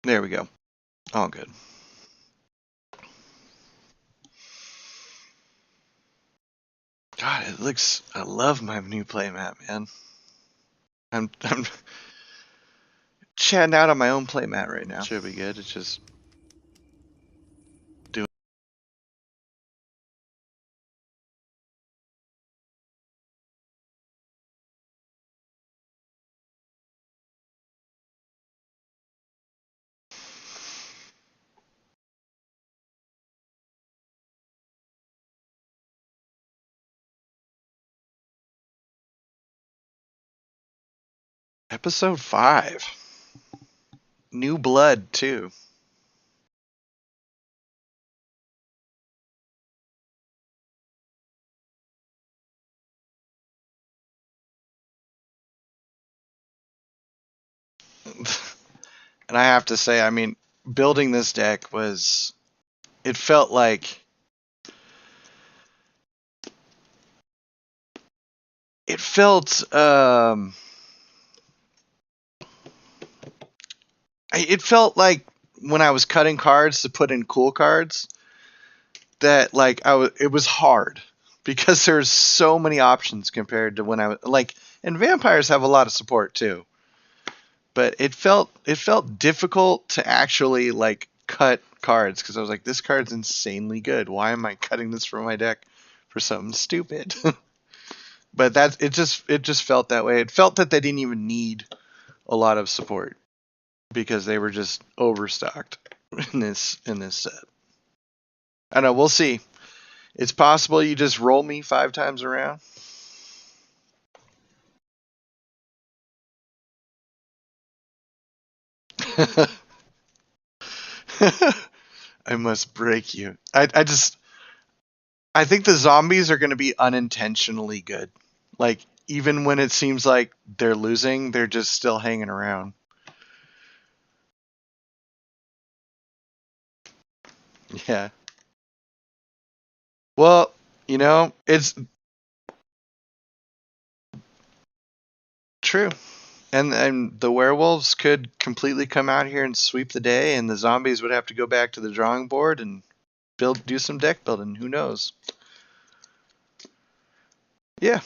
There we go. All good. God, it looks. I love my new playmat, man. I'm chatting out on my own playmat right now. Should be good. It's just doing. Episode 5. New blood too. And I have to say, I mean, building this deck was. It felt like. It felt. It felt like when I was cutting cards to put in cool cards that like it was hard because there's so many options compared to when I was like, and vampires have a lot of support too, but it felt difficult to actually like cut cards because I was like, this card's insanely good. Why am I cutting this from my deck for something stupid? But it just felt that way. It felt that they didn't even need a lot of support because they were just overstocked in this set. I know, we'll see. It's possible you just roll me 5 times around. I must break you. I think the zombies are going to be unintentionally good. Like, even when it seems like they're losing, they're just still hanging around. Yeah. Well, you know, it's true. And the werewolves could completely come out here and sweep the day, and the zombies would have to go back to the drawing board and do some deck building. Who knows? Yeah,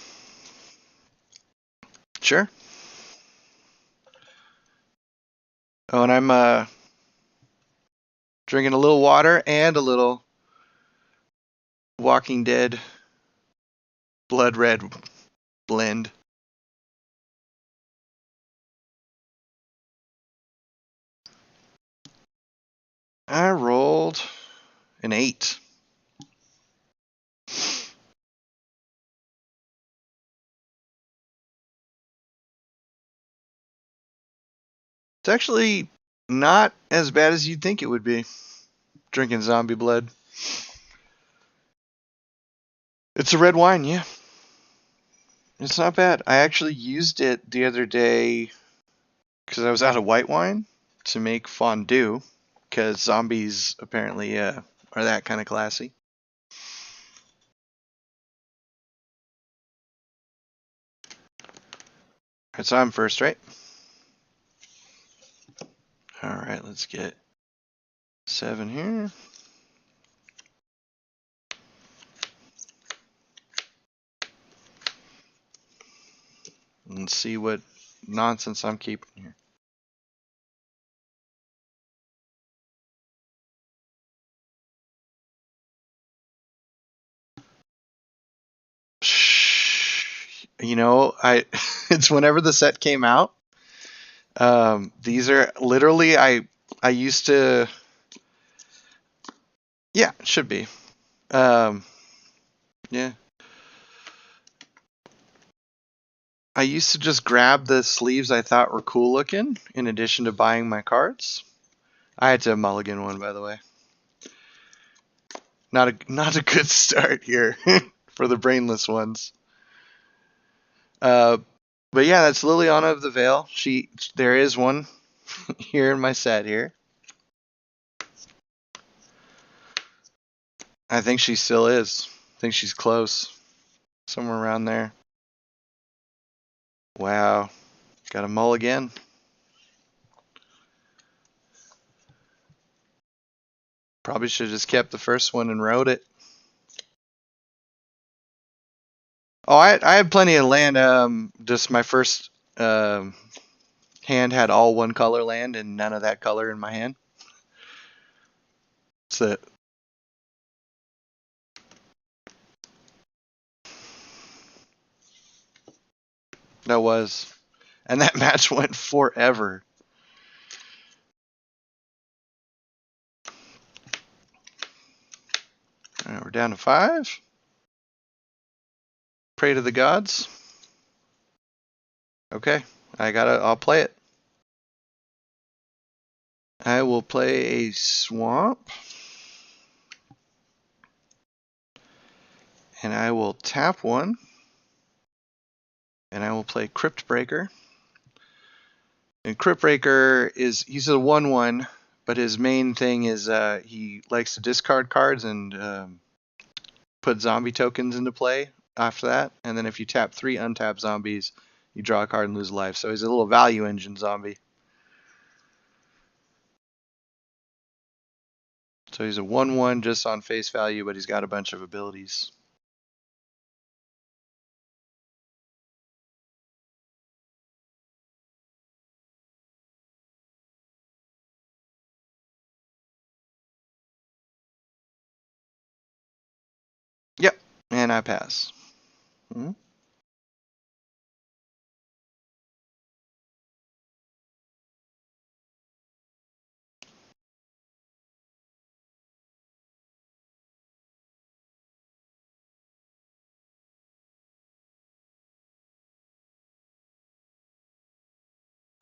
sure. Oh, and I'm drinking a little water and a little Walking Dead Blood Red blend. I rolled an 8. It's actually not as bad as you'd think it would be, drinking zombie blood. It's a red wine, yeah. It's not bad. I actually used it the other day because I was out of white wine to make fondue because zombies apparently are that kind of classy. Alright, so I'm first, right? Alright, let's get 7 here. And see what nonsense I'm keeping here. You know, it's whenever the set came out. These are literally I used to. Yeah, it should be. Yeah. I used to just grab the sleeves I thought were cool looking in addition to buying my cards. I had to mulligan one, by the way. Not a good start here for the brainless ones. But yeah, that's Liliana of the Veil. There is one here in my set here. I think she still is. I think she's close. Somewhere around there. Wow. Got a mulligan. Probably should have just kept the first one and wrote it. Oh, I had plenty of land. Just my first hand had all one color land and none of that color in my hand. So that was, and that match went forever. All right, we're down to 5. Pray to the gods. Okay, I'll play it. I will play a swamp. And I will tap 1. And I will play Crypt Breaker. And Crypt Breaker he's a 1/1, but his main thing is he likes to discard cards and put zombie tokens into play after that. And then if you tap 3 untapped zombies, you draw a card and lose a life. So he's a little value engine zombie. So he's a 1/1 just on face value, but he's got a bunch of abilities. Yep, and I pass. Hmm?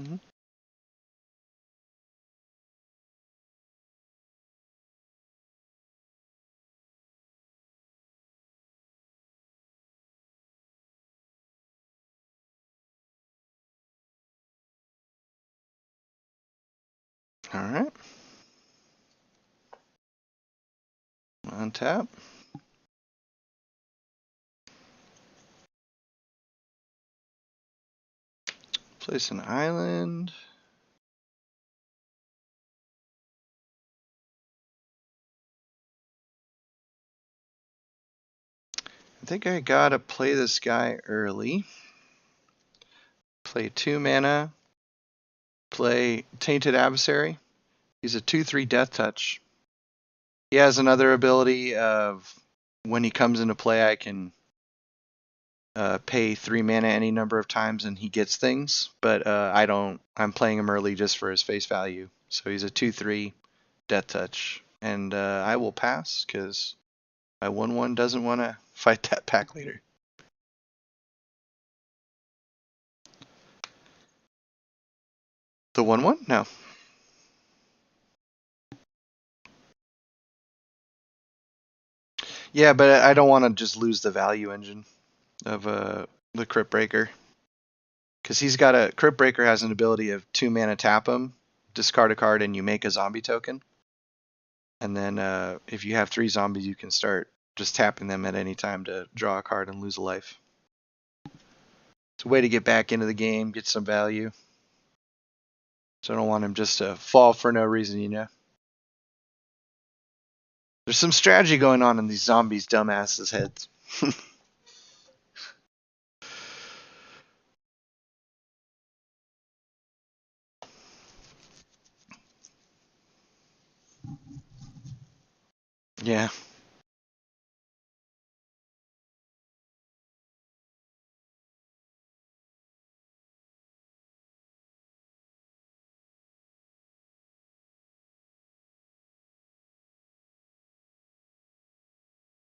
Hmm. All right. Untap. Place an island. I think I gotta play this guy early. Play 2 mana. Play Tainted Adversary. He's a 2/3 Death Touch. He has another ability of when he comes into play, I can pay 3 mana any number of times and he gets things. But I don't. I'm playing him early just for his face value. So he's a 2/3 Death Touch, and I will pass because my 1/1 doesn't want to fight that pack leader. The 1/1? No. Yeah, but I don't want to just lose the value engine of the Crypt Breaker. Because Crypt Breaker has an ability of 2 mana tap him, discard a card, and you make a zombie token. And then if you have 3 zombies, you can start just tapping them at any time to draw a card and lose a life. It's a way to get back into the game, get some value. So I don't want him just to fall for no reason, you know. There's some strategy going on in these zombies' dumbasses' heads. Yeah.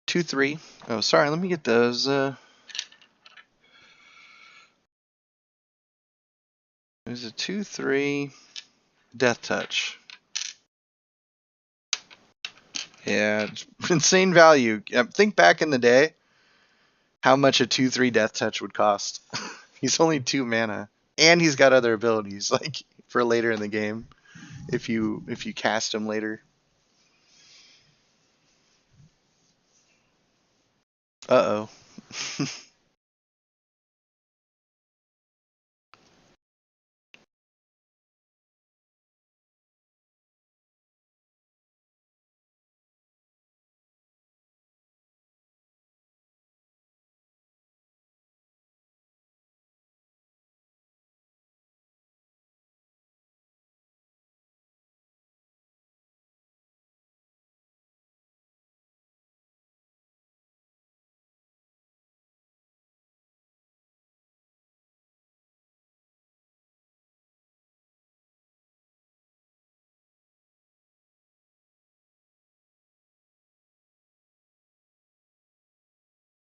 Two, 3. Oh, sorry. Let me get those. There's a 2/3 Death Touch. Yeah, insane value. Think back in the day how much a 2/3 Death Touch would cost. He's only 2 mana, and he's got other abilities like for later in the game if you cast him later. Uh oh.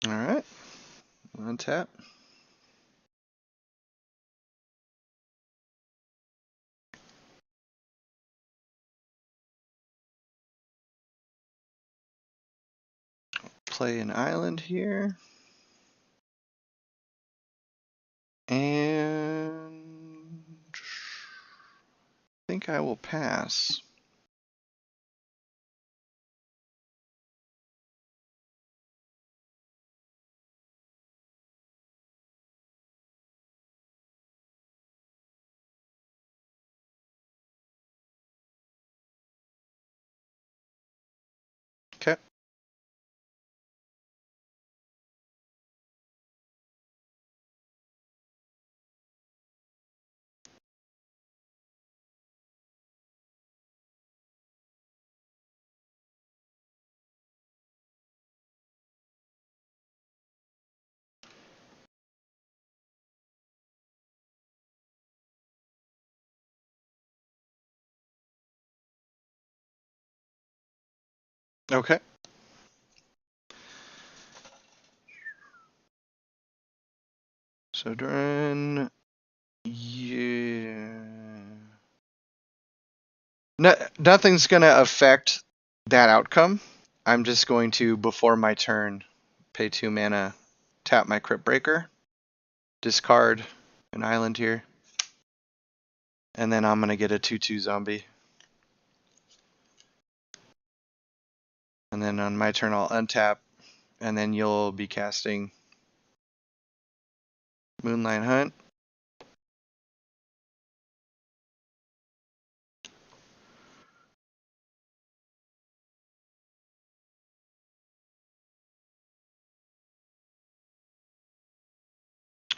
All right. Untap. Play an island here. And I think I will pass. Okay. Okay. So during yeah. No, nothing's gonna affect that outcome. I'm just going to, before my turn, pay 2 mana, tap my Crypt Breaker, discard an island here, and then I'm gonna get a 2/2 zombie. And then on my turn I'll untap, and then you'll be casting Moonlight Hunt.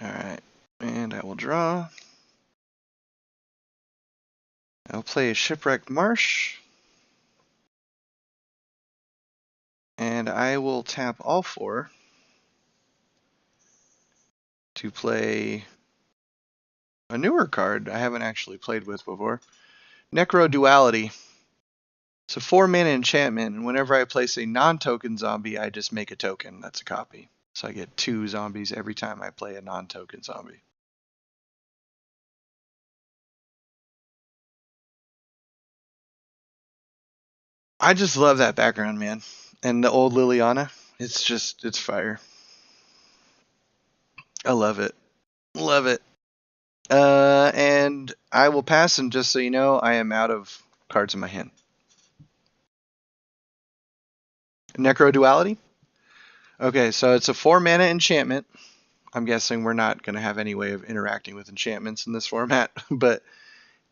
Alright, and I will draw. I'll play a Shipwrecked Marsh. And I will tap all 4 to play a newer card I haven't actually played with before. Necro Duality. It's a 4-mana enchantment, and whenever I place a non-token zombie, I just make a token. That's a copy. So I get 2 zombies every time I play a non-token zombie. I just love that background, man. And the old Liliana, it's fire. I love it. Love it. And I will pass, and just so you know, I am out of cards in my hand. Necro Duality? Okay, so it's a 4-mana enchantment. I'm guessing we're not going to have any way of interacting with enchantments in this format, but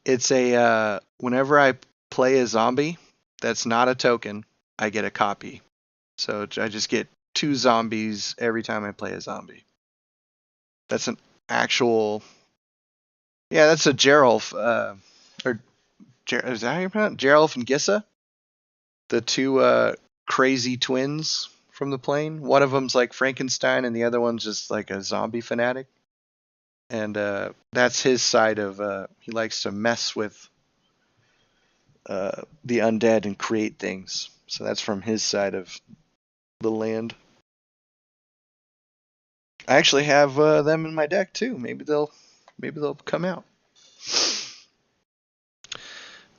it's a whenever I play a zombie that's not a token, I get a copy. So I just get 2 zombies every time I play a zombie. That's an actual, yeah, that's a Geralf, or is that how you pronounce it? Geralf and Gissa, the 2 crazy twins from the plane. One of them's like Frankenstein, and the other one's just like a zombie fanatic. And that's his side of he likes to mess with the undead and create things. So that's from his side of the land. I actually have them in my deck too. Maybe they'll come out.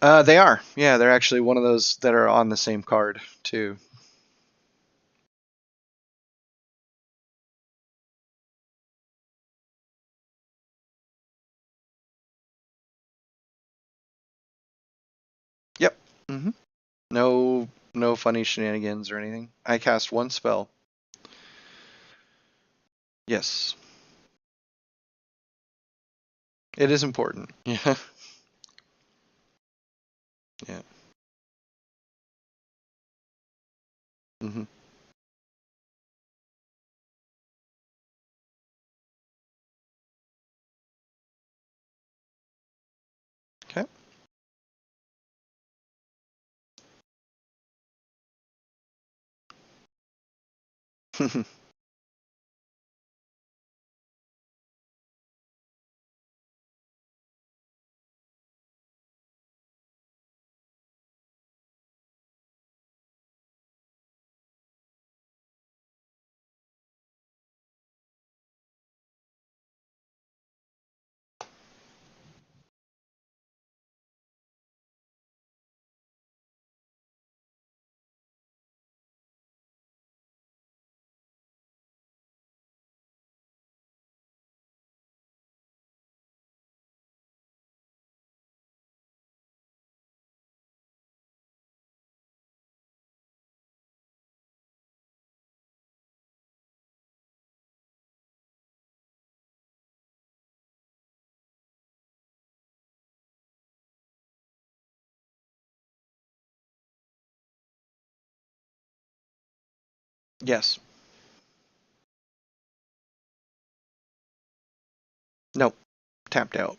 They are. Yeah, they're actually one of those that are on the same card too. Yep. hmm No funny shenanigans or anything. I cast 1 spell. Yes. It is important. Yeah. Yeah. hmm Okay. Yes. Nope. Tapped out.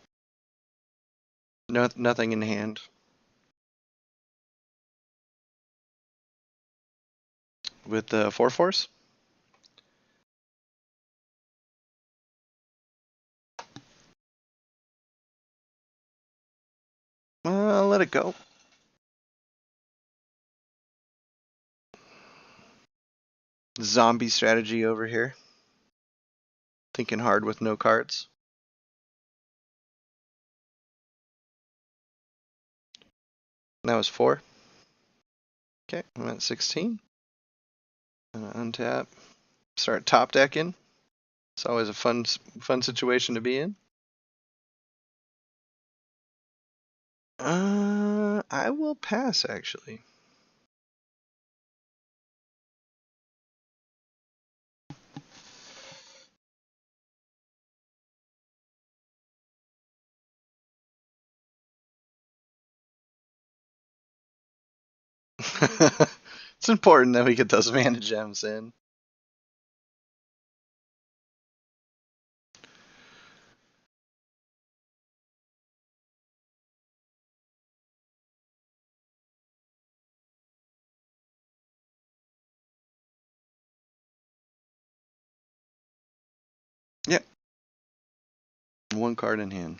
No, nothing in hand. With the 4/4s? Let it go. Zombie strategy over here. Thinking hard with no cards. That was 4. Okay, I'm at 16. Untap. Start top decking. It's always a fun situation to be in. I will pass actually. It's important that we get those mana gems in. Yep. 1 card in hand.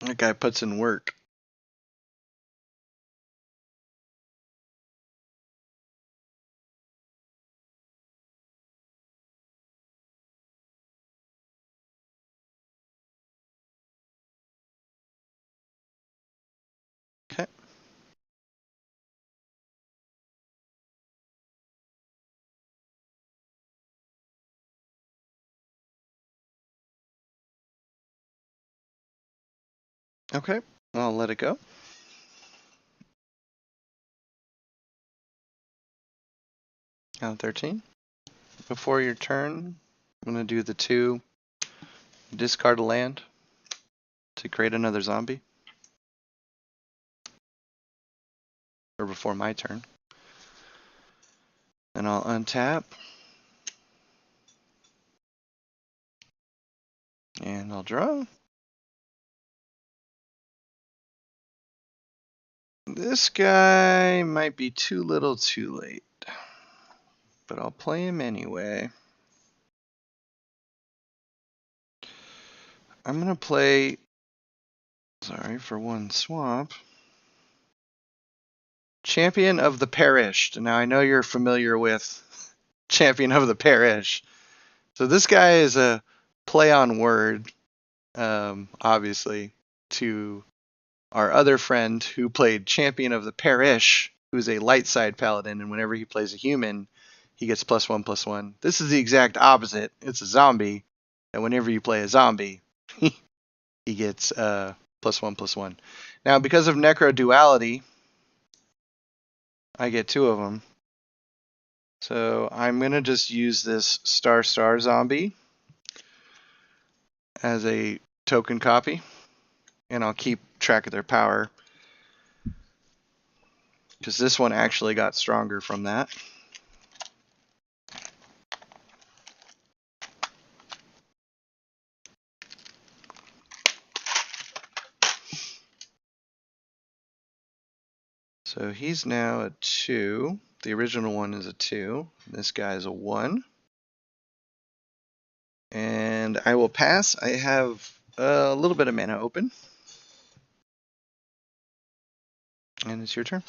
That guy puts in work. Okay. Okay. I'll let it go. Count 13. Before your turn, I'm going to do the 2 discard a land to create another zombie. Or before my turn. Then I'll untap. And I'll draw. This guy might be too little too late. But I'll play him anyway. I'm going to play, sorry for 1 swamp, Champion of the Perished. Now I know you're familiar with Champion of the Parish. So this guy is a play on word, obviously, to our other friend who played Champion of the Parish, who's a light side paladin, and whenever he plays a human, he gets +1/+1. This is the exact opposite. It's a zombie, and whenever you play a zombie, he gets +1/+1. Now, because of Necro Duality, I get 2 of them. So I'm going to just use this Star zombie as a token copy, and I'll keep track of their power, because this one actually got stronger from that. So he's now a 2. The original one is a 2. This guy is a 1. And I will pass. I have a little bit of mana open. And it's your turn.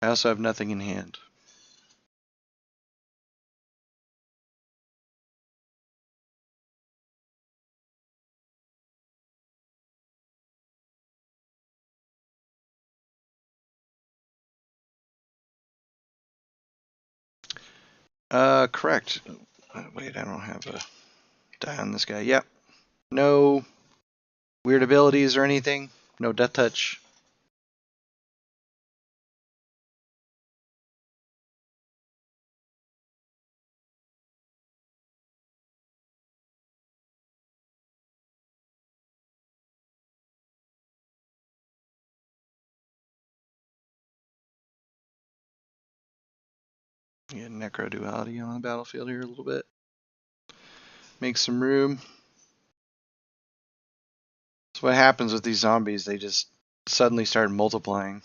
I also have nothing in hand. Correct. Wait, I don't have a die on this guy. Yep. No. Weird abilities or anything? No death touch. Get necro duality on the battlefield here a little bit. Make some room. So what happens with these zombies, they just suddenly start multiplying.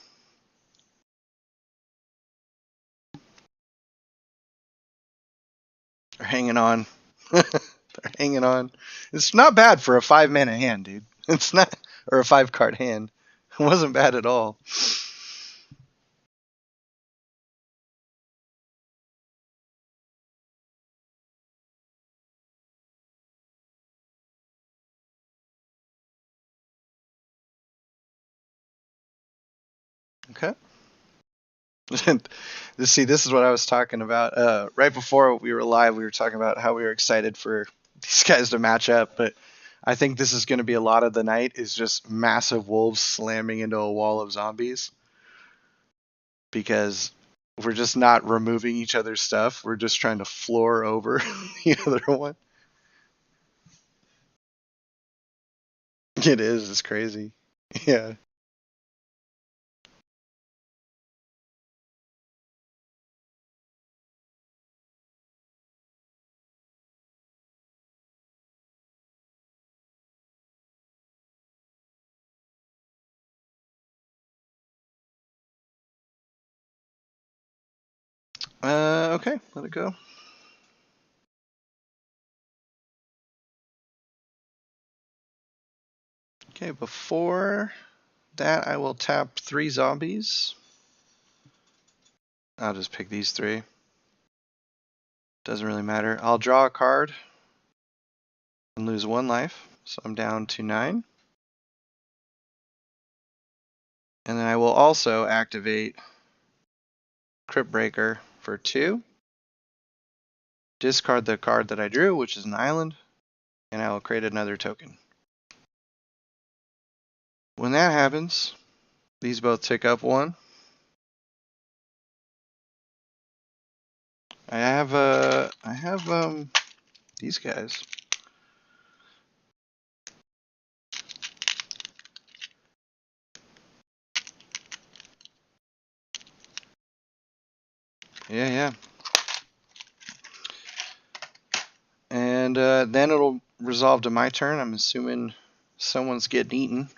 They're hanging on. They're hanging on. It's not bad for a 5-mana hand, dude. It's not, or a 5-card hand. It wasn't bad at all. Okay. See, this is what I was talking about. Right before we were live, we were talking about how we were excited for these guys to match up, but I think this is going to be a lot of the night is just massive wolves slamming into a wall of zombies. Because we're just not removing each other's stuff. We're just trying to floor over the other one. It is. It's crazy. Yeah. Okay. Let it go. Okay. Before that, I will tap 3 zombies. I'll just pick these 3. Doesn't really matter. I'll draw a card and lose 1 life. So I'm down to 9. And then I will also activate Crypt Breaker for 2. Discard the card that I drew, which is an island. And I will create another token. When that happens, these both tick up 1. I have these guys. Yeah. And then it'll resolve to my turn. I'm assuming someone's getting eaten.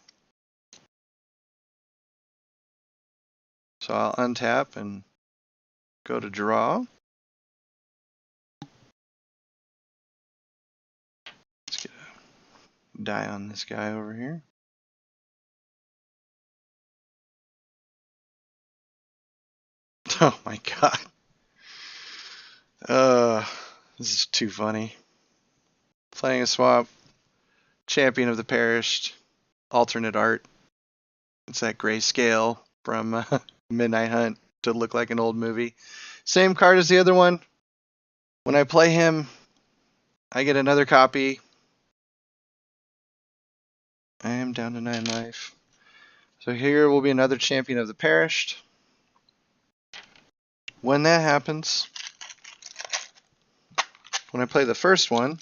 So I'll untap and go to draw. Let's get a die on this guy over here. Oh my god. This is too funny. Playing a swap. Champion of the Perished. Alternate art. It's that grayscale from Midnight Hunt to look like an old movie. Same card as the other one. When I play him, I get another copy. I am down to 9 life. So here will be another Champion of the Perished. When that happens, when I play the first one,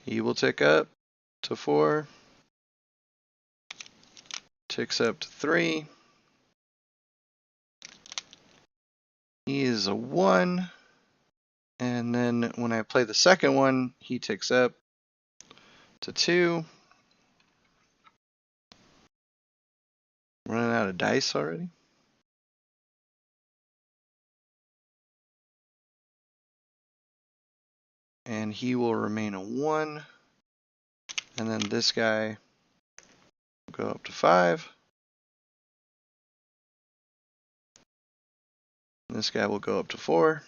he will tick up to 4. Ticks up to 3. He is a 1. And then when I play the second one, he ticks up to 2. Running out of dice already. And he will remain a 1. And then this guy will go up to 5. And this guy will go up to 4.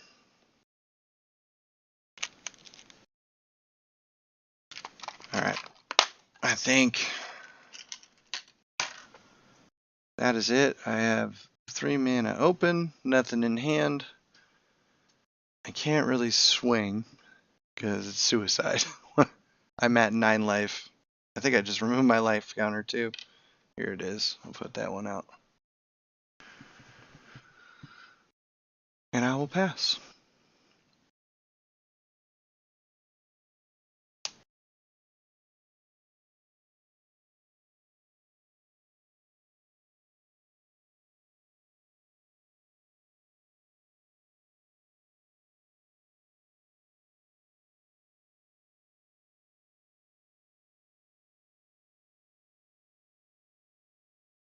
Alright. I think that is it. I have 3 mana open, nothing in hand. I can't really swing because it's suicide. I'm at 9 life I think I just removed my life counter too. Here it is. I'll put that one out. And I will pass.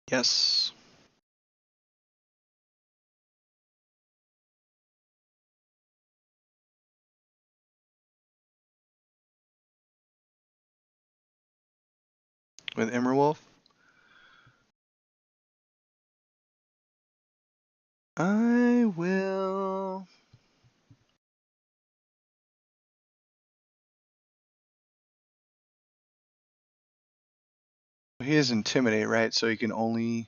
Yes. With Emerwolf. I will. He is Intimidate, right? So he can only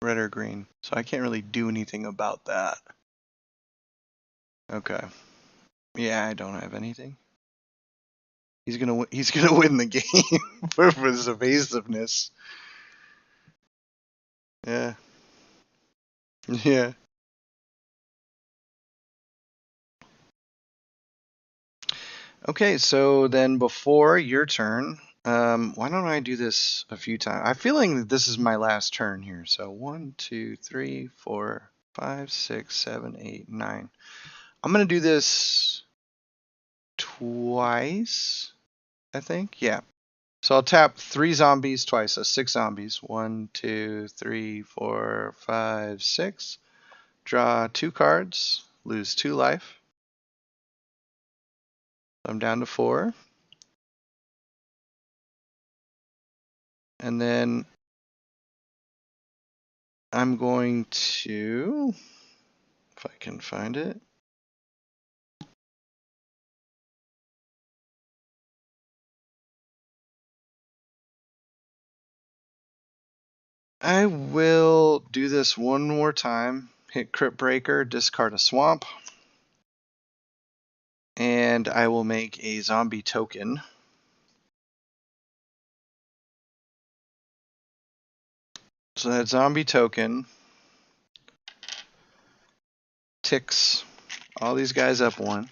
red or green. So I can't really do anything about that. Okay. Yeah, I don't have anything. He's gonna win the game for his evasiveness. Yeah. Yeah. Okay, so then before your turn, why don't I do this a few times? I'm feeling that this is my last turn here. So 1, 2, 3, 4, 5, 6, 7, 8, 9. I'm gonna do this twice, I think. Yeah. So I'll tap 3 zombies twice. So 6 zombies. 1, 2, 3, 4, 5, 6. Draw 2 cards. Lose 2 life. I'm down to 4. And then I'm going to, if I can find it. I will do this one more time. Hit Crypt Breaker, discard a swamp. And I will make a zombie token. So that zombie token ticks all these guys up 1.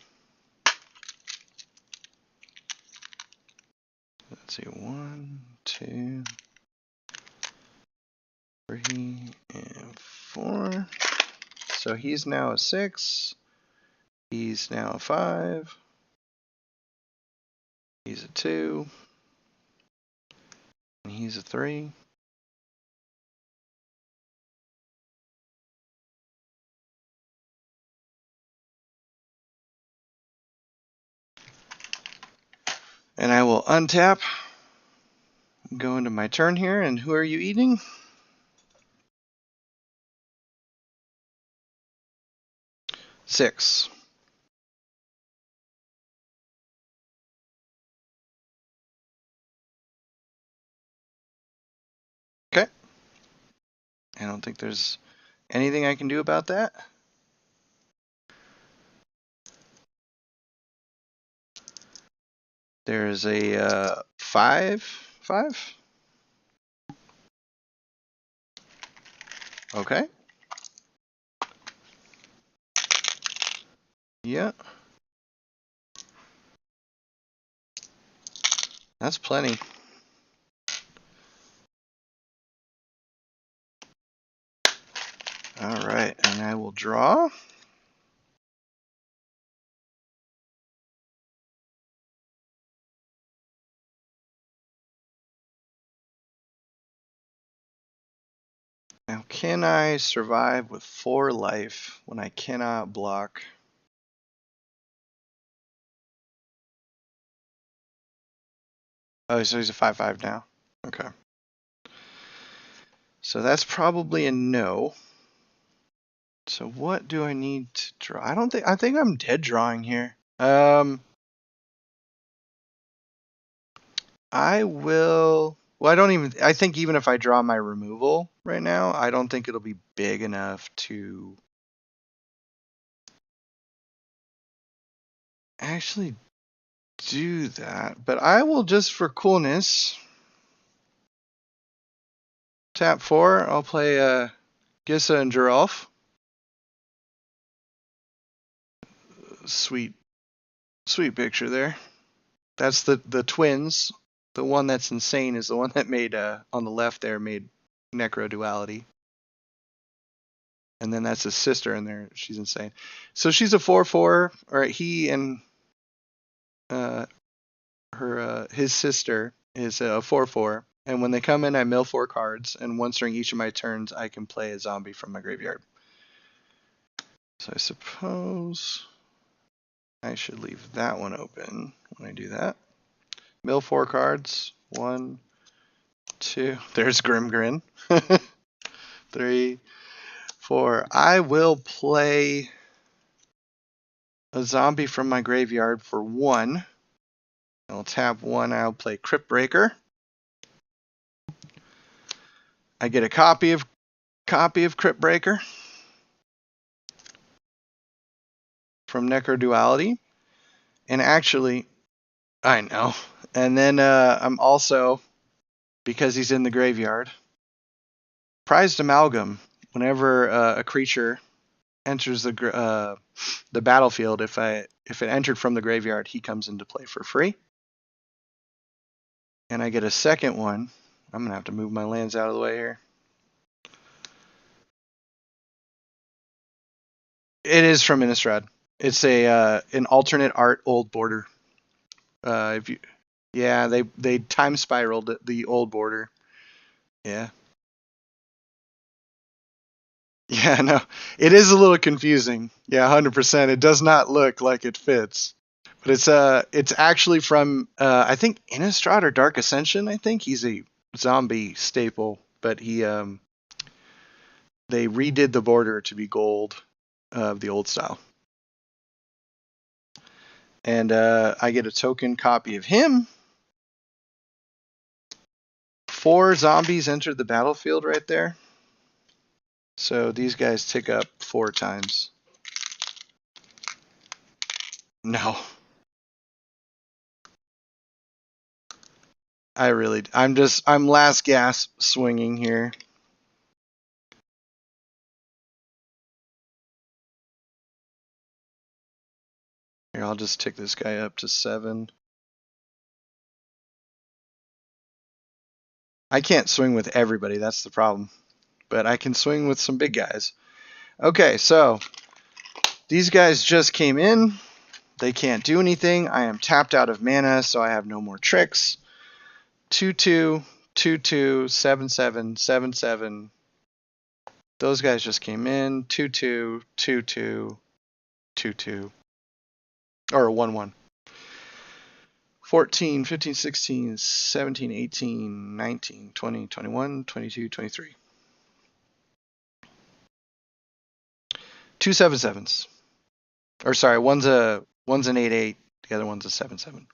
Let's see, 1, 2, 3, and 4. So he's now a 6. He's now a 5. He's a 2. And he's a 3. And I will untap, go into my turn here, and who are you eating? 6. Okay. I don't think there's anything I can do about that. There's a 5, 5. Okay. Yeah. That's plenty. All right, and I will draw. Now, can I survive with 4 life when I cannot block? Oh, so he's a 5/5 now. Okay. So that's probably a no. So what do I need to draw? I think I'm dead drawing here. I will. Well, I think even if I draw my removal right now, I don't think it'll be big enough to actually do that, but I will just for coolness tap 4. I'll play Gissa and Giralf. Sweet picture there. That's the twins. The one that's insane is the one that made on the left there made Necro Duality. And then that's his sister in there. She's insane. So she's a 4/4, or he and his sister is a 4/4. And when they come in, I mill 4 cards, and once during each of my turns, I can play a zombie from my graveyard. So I suppose I should leave that one open when I do that. Mill 4 cards. 1, 2. There's Grimgrin. 3, 4. I will play a zombie from my graveyard for 1. I'll tap 1. I'll play Crypt Breaker. I get a copy of Crypt Breaker from Necro Duality. And actually, I know. And then I'm also, because he's in the graveyard, Prized Amalgam. Whenever a creature enters the battlefield, if it entered from the graveyard, he comes into play for free. And I get a second one. I'm gonna have to move my lands out of the way here. It is from Innistrad. It's an alternate art old border. They time spiraled the old border. Yeah. Yeah, no, it is a little confusing. Yeah, 100%. It does not look like it fits, but it's actually from I think Innistrad or Dark Ascension. I think he's a zombie staple, but they redid the border to be gold of the old style, and I get a token copy of him. 4 zombies entered the battlefield right there. So these guys tick up 4 times. No. I'm last gasp swinging here. Here, I'll just tick this guy up to 7. I can't swing with everybody, that's the problem. But I can swing with some big guys. Okay, so these guys just came in. They can't do anything. I am tapped out of mana, so I have no more tricks. 2/2, 2/2, 7/7, 7/7. Those guys just came in. 2/2, 2/2, 2/2. Or 1/1. 14, 15, 16, 17, 18, 19, 20, 21, 22, 23. 2 7/7s. Or sorry, one's an 8/8, the other one's a 7/7.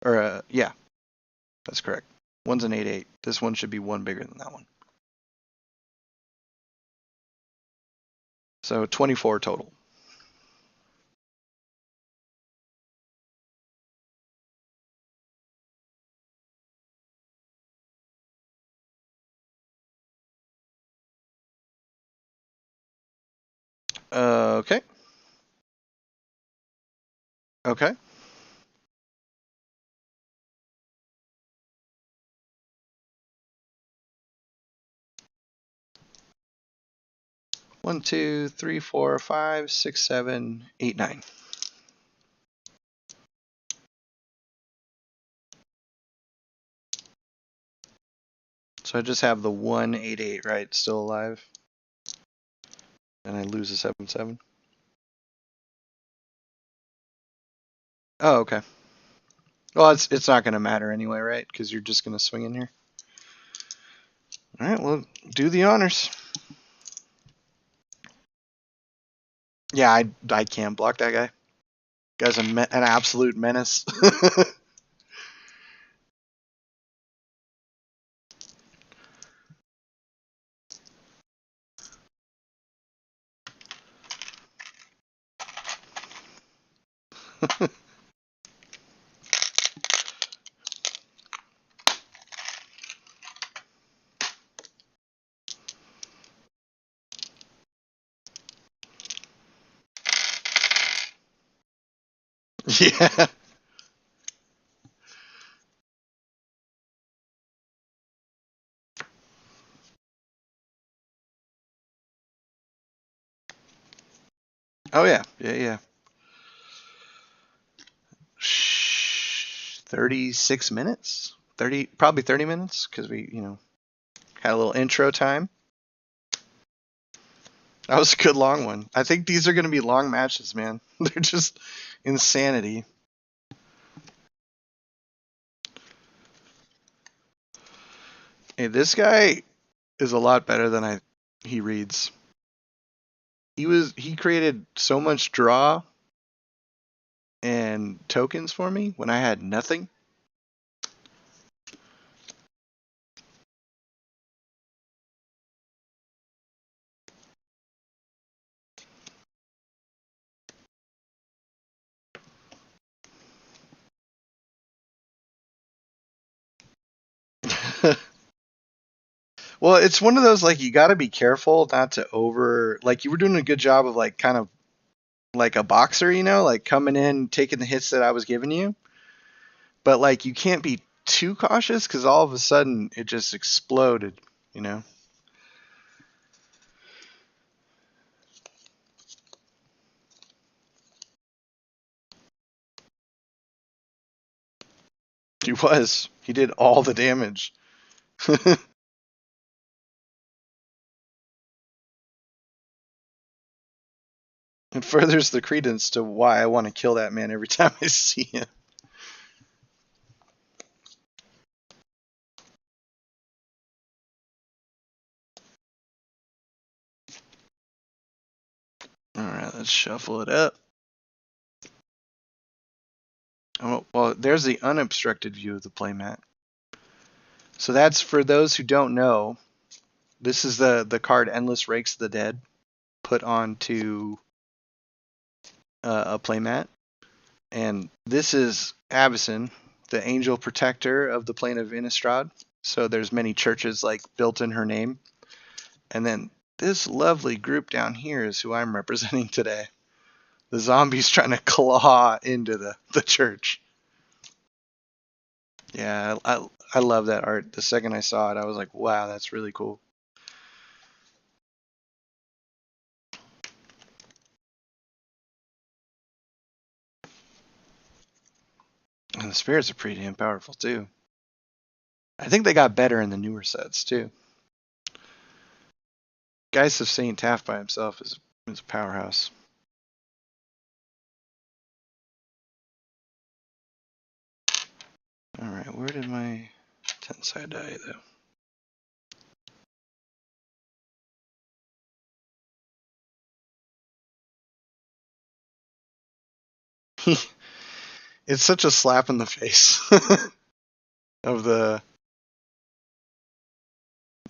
Or yeah, that's correct. One's an 8/8. This one should be one bigger than that one. So 24 total. Okay. Okay. One, 2, 3, 4, 5, 6, 7, 8, 9. So I just have the 1 8/8, right, still alive. And I lose a 7/7. Oh, okay. Well, it's not going to matter anyway, right? Because you're just going to swing in here. All right, well, do the honors. Yeah, I can't block that guy. Guy's an absolute menace. Yeah. Oh yeah. Yeah, yeah. 36 minutes? 30, probably 30 minutes because we, had a little intro time. That was a good long one. I think these are going to be long matches, man. They're just insanity. Hey, this guy is a lot better than he reads. He created so much draw and tokens for me when I had nothing. Well, it's one of those like you got to be careful not to over like you were doing a good job of like kind of like a boxer, like coming in taking the hits that I was giving you. But like you can't be too cautious cuz all of a sudden it just exploded, you know. He was. He did all the damage. It furthers the credence to why I want to kill that man every time I see him. All right, let's shuffle it up. Oh, well, there's the unobstructed view of the playmat. So that's for those who don't know. This is the card Endless Rakes of the Dead put onto a playmat, and this is Abyssin, the angel protector of the plane of Innistrad. So there's many churches like built in her name, and then this lovely group down here is who I'm representing today. The zombies trying to claw into the church. Yeah, I love that art. The second I saw it, I was like, wow, that's really cool. And the spirits are pretty damn powerful too. I think they got better in the newer sets too. Geist of Saint Taft by himself is a powerhouse. All right, where did my 10 side die though? It's such a slap in the face of the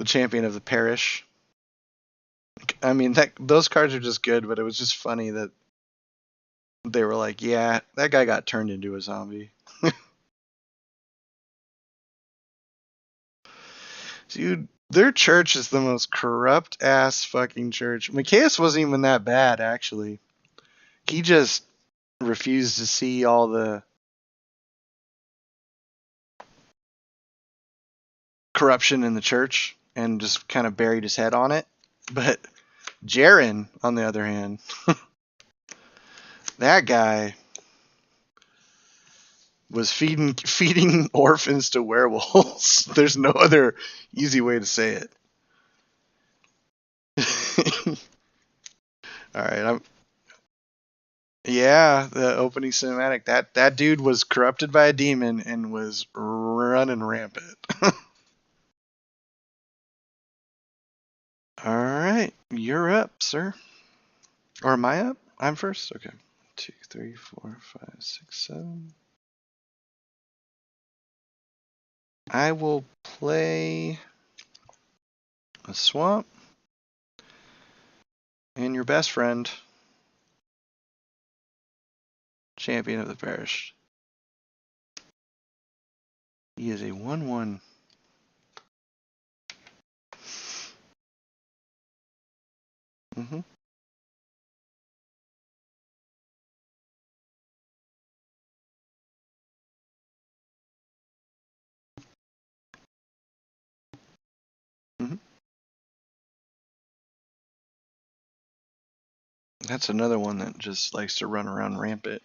champion of the parish. I mean, those cards are just good, but it was just funny that they were like, yeah, that guy got turned into a zombie. Dude, their church is the most corrupt ass fucking church. Micaeus wasn't even that bad, actually. He just refused to see all the corruption in the church and just kind of buried his head on it. But Jaren, on the other hand, that guy was feeding orphans to werewolves. There's no other easy way to say it. All right, yeah, the opening cinematic. That dude was corrupted by a demon and was running rampant. All right, you're up, sir. Or am I up? I'm first. Okay. 2, 3, 4, 5, 6, 7. I will play a swamp and your best friend, champion of the parish. He is a 1/1. Mm-hmm. That's another one that just likes to run around rampant.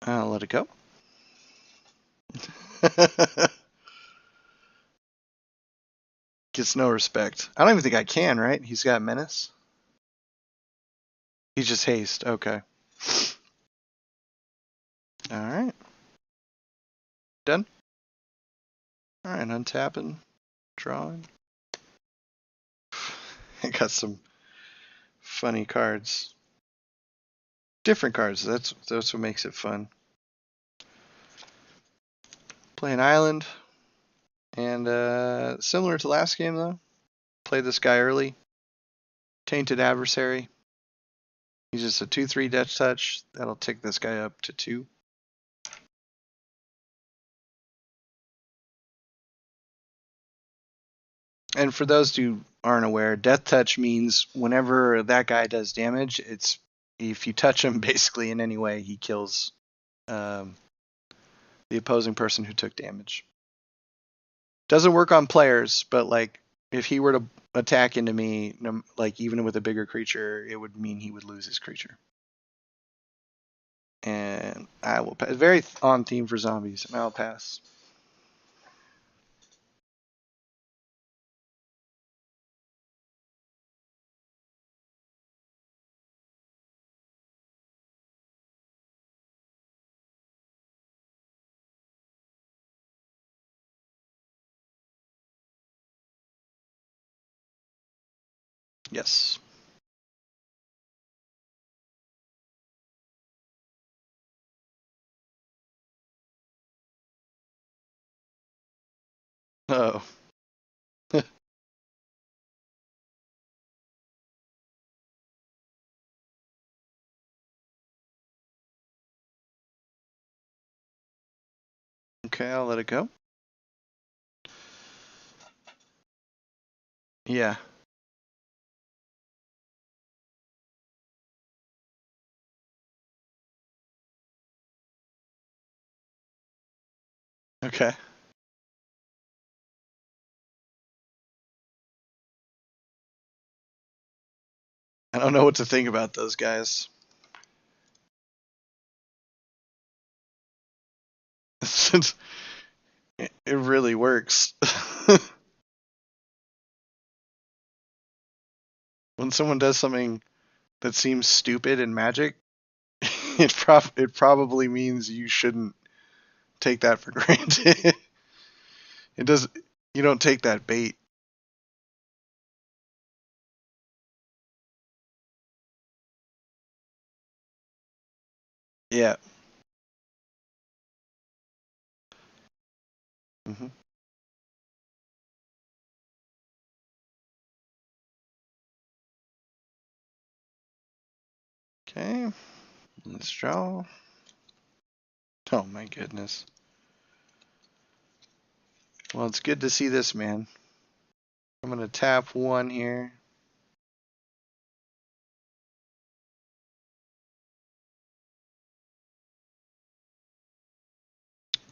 I'll let it go. Gets no respect. I don't even think I can, right? He's got menace. He's just haste. Okay. All right. Done. All right. Untapping. Drawing. I got some funny cards. Different cards. That's what makes it fun. Play an island. And similar to last game, though. Play this guy early. Tainted Adversary. He's just a 2/3 Death Touch. That'll tick this guy up to 2. And for those who aren't aware, Death Touch means whenever that guy does damage, it's if you touch him basically in any way, he kills the opposing person who took damage. Doesn't work on players, but like if he were to attack into me, like even with a bigger creature, it would mean he would lose his creature. And I will pass. Very on theme for zombies, and I'll pass. Yes. Oh. Okay, I'll let it go. Yeah. Okay. I don't know what to think about those guys. It really works. When someone does something that seems stupid in Magic, it probably means you shouldn't take that for granted. It does. You don't take that bait. Yeah. Hmm. Okay. Let's draw. Oh my goodness. Well, it's good to see this, man. I'm gonna tap 1 here.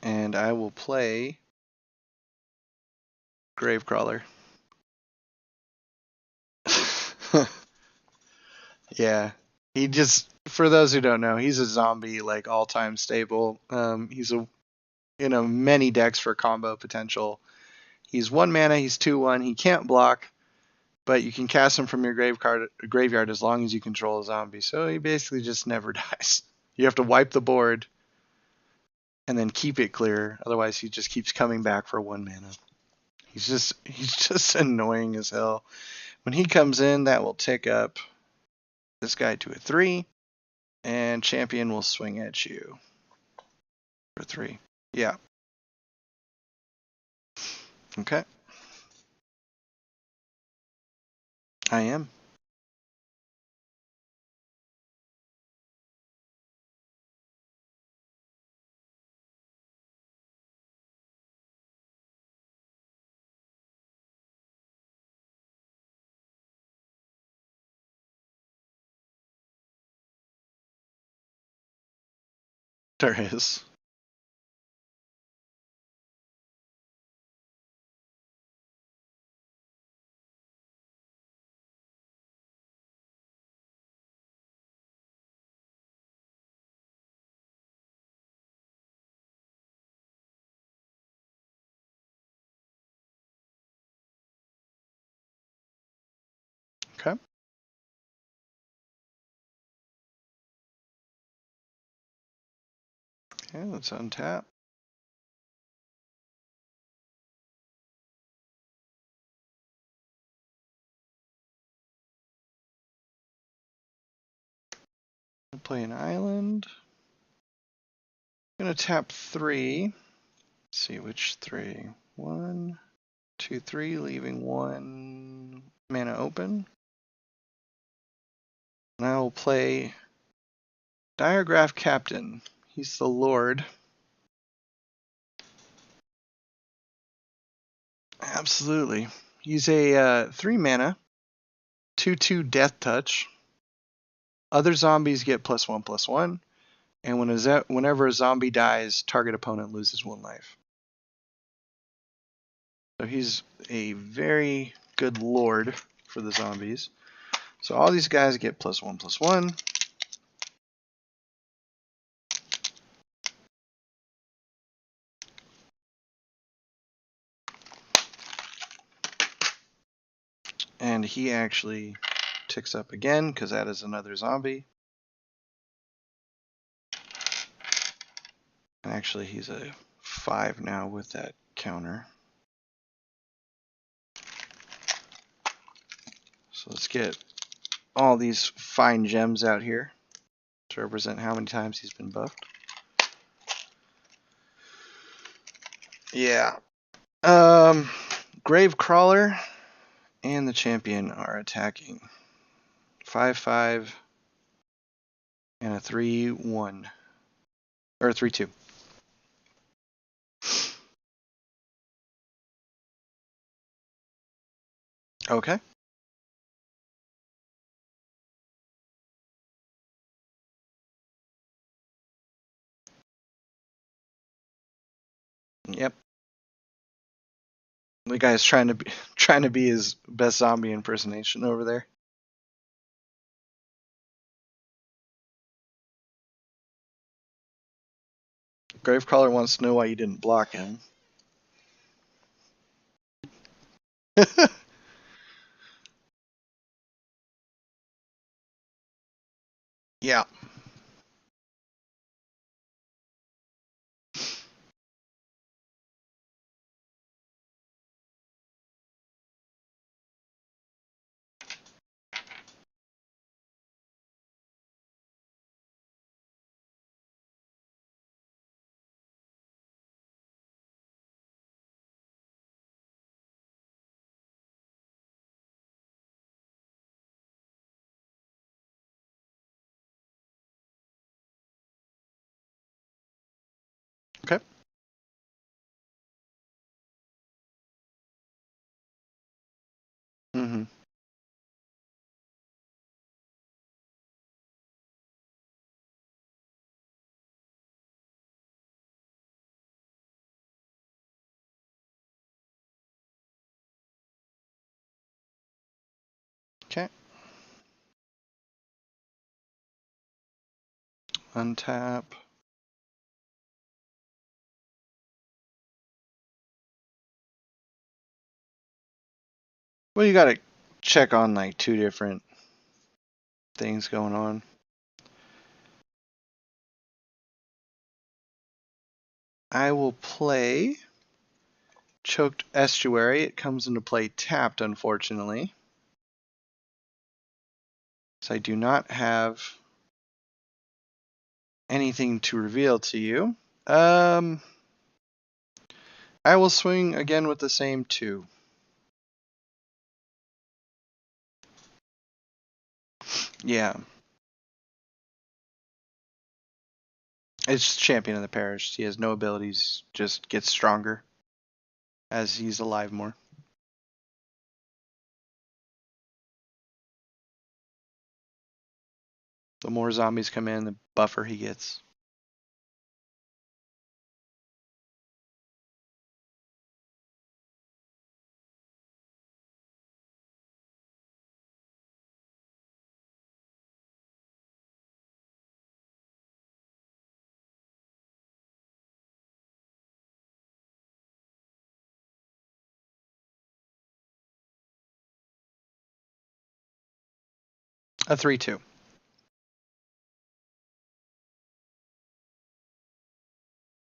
And I will play Gravecrawler. Yeah. He just, for those who don't know, he's a zombie, like all-time staple. He's many decks for combo potential. He's 1 mana, he's 2/1, he can't block, but you can cast him from your graveyard as long as you control a zombie. So he basically just never dies. You have to wipe the board and then keep it clear. Otherwise, he just keeps coming back for 1 mana. He's just annoying as hell. When he comes in, that will tick up this guy to a 3, and champion will swing at you for 3. Yeah. Okay. I am. There is. Okay. Okay, let's untap. Play an island. I'm gonna tap 3. Let's see which 3. 1, 2, 3, leaving 1 mana open. And I will play Diregraph Captain. He's the Lord. Absolutely. He's a 3 mana, 2/2 Death Touch. Other zombies get +1/+1, and whenever a zombie dies, target opponent loses 1 life. So he's a very good lord for the zombies. So all these guys get +1/+1. And he actually ticks up again because that is another zombie. And actually he's a 5 now with that counter. So let's get all these fine gems out here to represent how many times he's been buffed. Yeah. Gravecrawler and the champion are attacking. 5/5 and a 3/1 or 3/2. Okay. Yep. The guy's trying to be his best zombie impersonation over there. Gravecrawler wants to know why you didn't block him. Yeah. Okay. Mm-hmm. Okay. Untap. Well, you gotta check on like 2 different things going on. I will play Choked Estuary. It comes into play tapped, unfortunately. So I do not have anything to reveal to you. I will swing again with the same 2. Yeah. It's champion of the parish. He has no abilities, just gets stronger as he's alive more. The more zombies come in, the buffer he gets. A 3/2.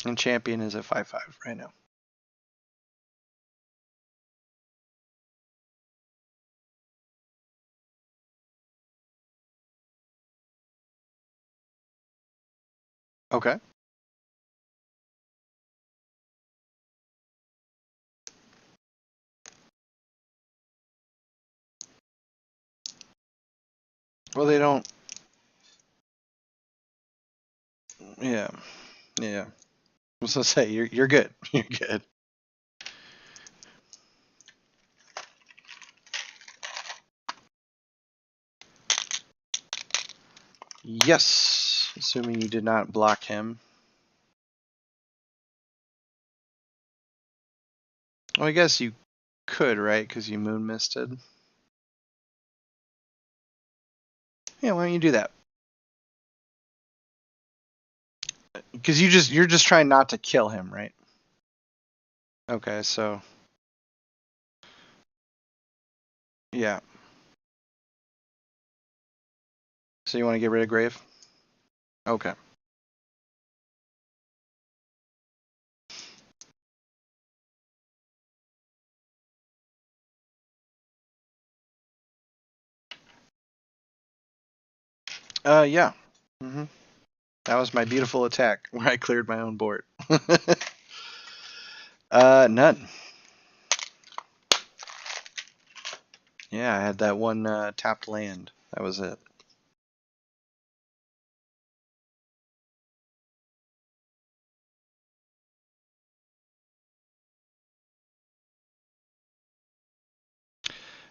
And champion is a 5/5 right now. Okay. Well, they don't. Yeah. Yeah. I was gonna say you're good. You're good. Yes. Assuming you did not block him. Well, I guess you could, right? Because you moon misted. Yeah. Why don't you do that? Because you're just trying not to kill him, right? Okay. So yeah. So you want to get rid of Grave? Okay. Yeah. Mm-hmm. That was my beautiful attack where I cleared my own board. None. Yeah, I had that one tapped land. That was it.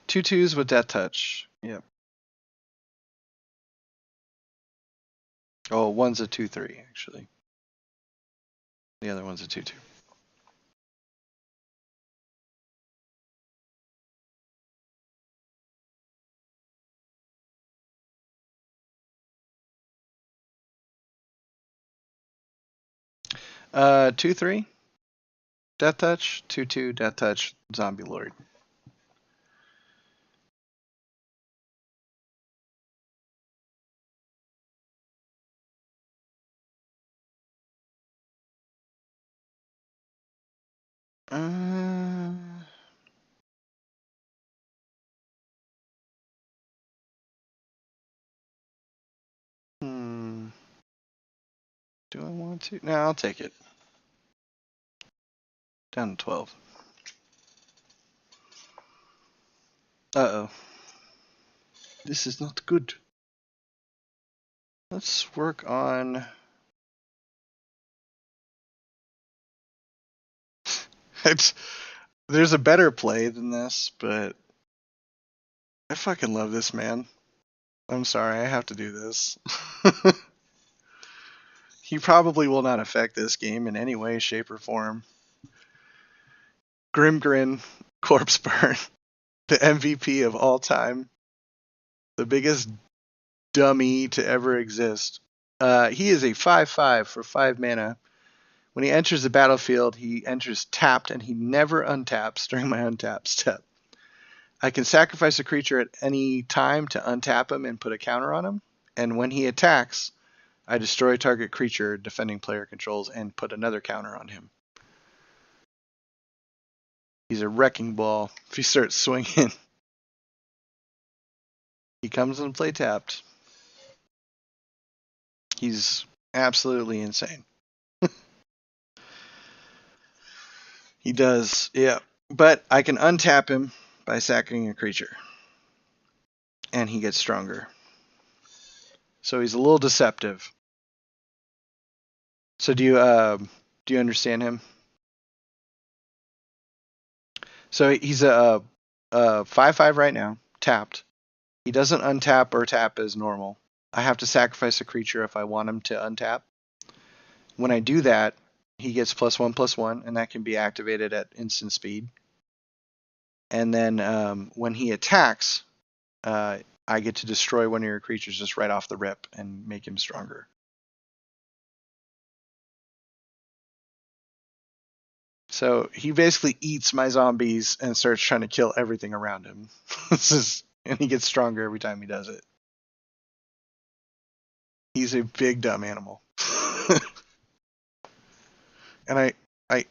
Two twos with Death Touch. Yep. Oh, one's a 2/3 actually. The other one's a 2/2. 2/3 Death Touch. 2/2 Death Touch. Zombie Lord. Uh, hmm. Do I want to? No, I'll take it. Down to 12. Uh-oh. This is not good. Let's work on... There's a better play than this, but I fucking love this man. I'm sorry, I have to do this. He probably will not affect this game in any way, shape, or form. Grimgrin, Corpse Burn, the MVP of all time, the biggest dummy to ever exist. He is a 5/5 for 5 mana. When he enters the battlefield, he enters tapped and he never untaps during my untap step. I can sacrifice a creature at any time to untap him and put a counter on him. And when he attacks, I destroy target creature defending player controls and put another counter on him. He's a wrecking ball. If he starts swinging, he comes and play tapped. He's absolutely insane. He does, yeah. But I can untap him by sacking a creature. And he gets stronger. So he's a little deceptive. So do you understand him? So he's a 5/5 right now, tapped. He doesn't untap or tap as normal. I have to sacrifice a creature if I want him to untap. When I do that, he gets +1/+1, and that can be activated at instant speed. And then when he attacks, I get to destroy one of your creatures just right off the rip and make him stronger. So he basically eats my zombies and starts trying to kill everything around him. And he gets stronger every time he does it. He's a big dumb animal. And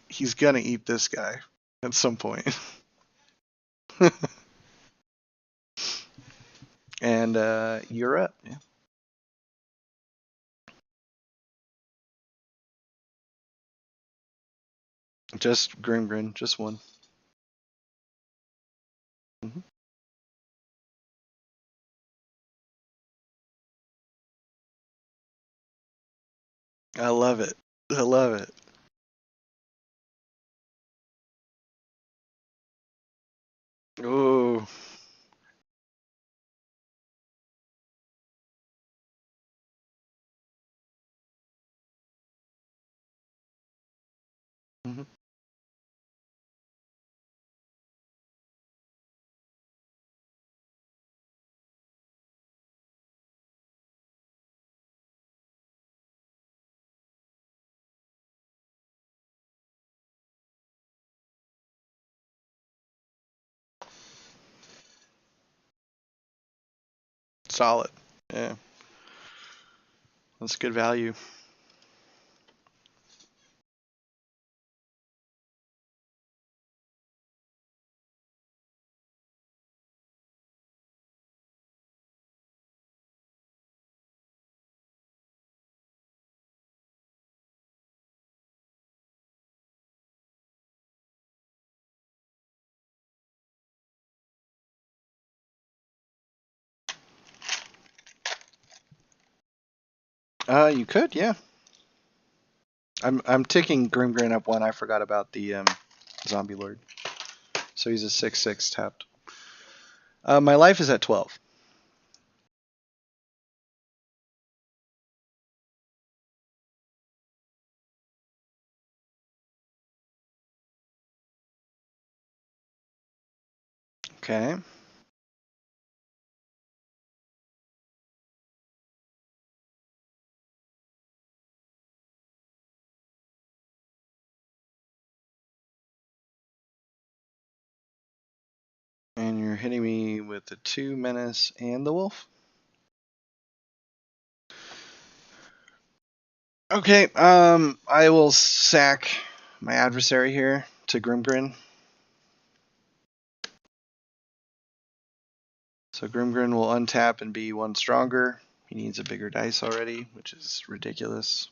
he's gonna eat this guy at some point. And you're up. Yeah. Just Grim, just one. Mm-hmm. I love it. I love it. Ooh. Mm-hmm. Solid. Yeah. That's good value. You could, yeah. I'm ticking Grim up one. I forgot about the Zombie Lord. So he's a 6/6 tapped. My life is at 12. Okay. And you're hitting me with the 2 menace and the wolf. Okay, I will sack my adversary here to Grimgrin. So Grimgrin will untap and be one stronger. He needs a bigger dice already, which is ridiculous.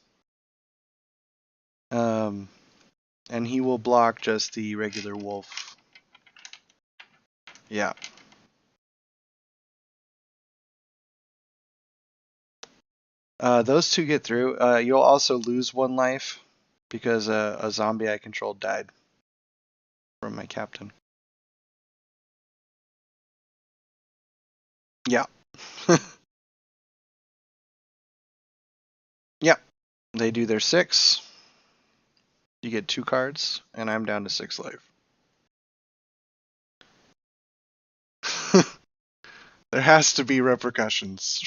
And he will block just the regular wolf. Yeah. Those two get through. You'll also lose 1 life because a zombie I controlled died from my captain. Yeah. Yeah. They do their 6. You get 2 cards, and I'm down to 6 life. There has to be repercussions.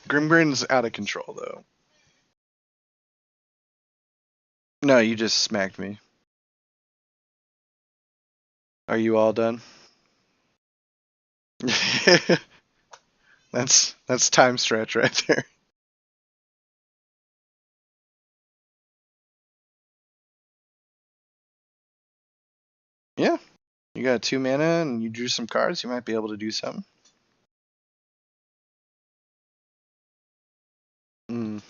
Grimgrin's out of control, though. No, you just smacked me. Are you all done? That's time stretch right there. Yeah. You got 2 mana and you drew some cards, you might be able to do something. Mm.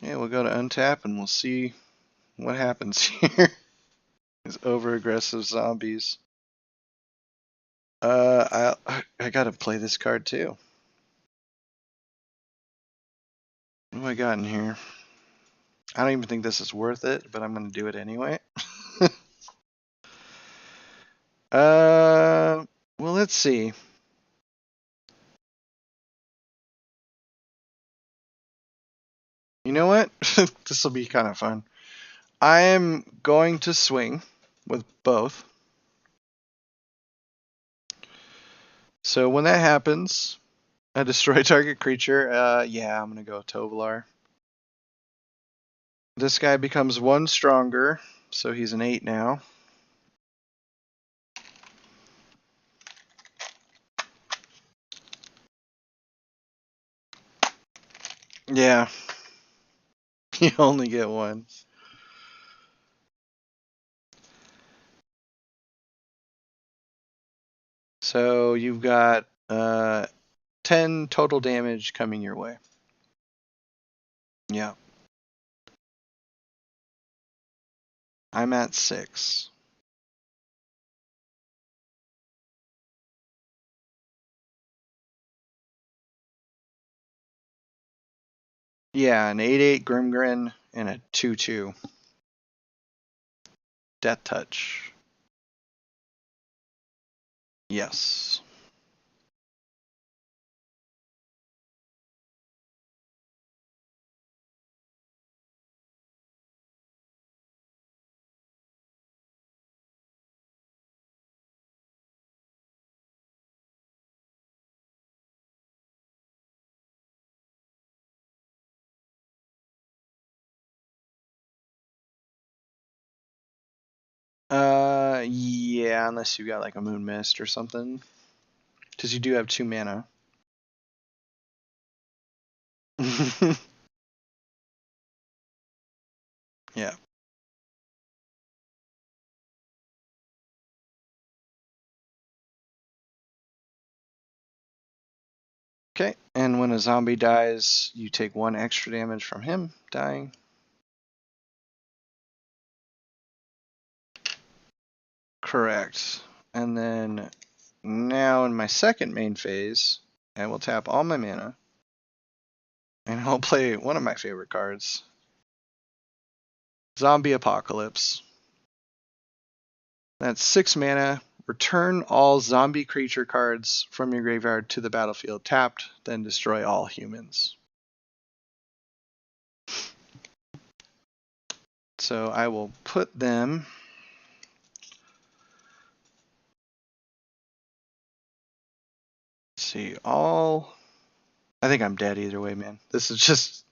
Yeah, we'll go to untap and we'll see what happens here. These over aggressive zombies. I gotta play this card too. What do I got in here? I don't even think this is worth it, but I'm gonna do it anyway. Well, let's see. You know what? This will be kind of fun. I am going to swing with both. So when that happens, I destroy target creature. Yeah, I'm gonna go Tovolar. This guy becomes 1 stronger, so he's an 8 now. Yeah. You only get one. So you've got 10 total damage coming your way. Yeah. I'm at 6. Yeah, an 8/8 Grimgrin and a 2/2 Death Touch. Yes. Yeah, unless you got like a Moon Mist or something. Because you do have 2 mana. Yeah. Okay, and when a zombie dies, you take 1 extra damage from him dying. Correct. And then now in my second main phase, I will tap all my mana. And I'll play one of my favorite cards. Zombie Apocalypse. That's 6 mana. Return all zombie creature cards from your graveyard to the battlefield tapped, then destroy all humans. So I will put them. Let's see, all. I think I'm dead either way, man. This is just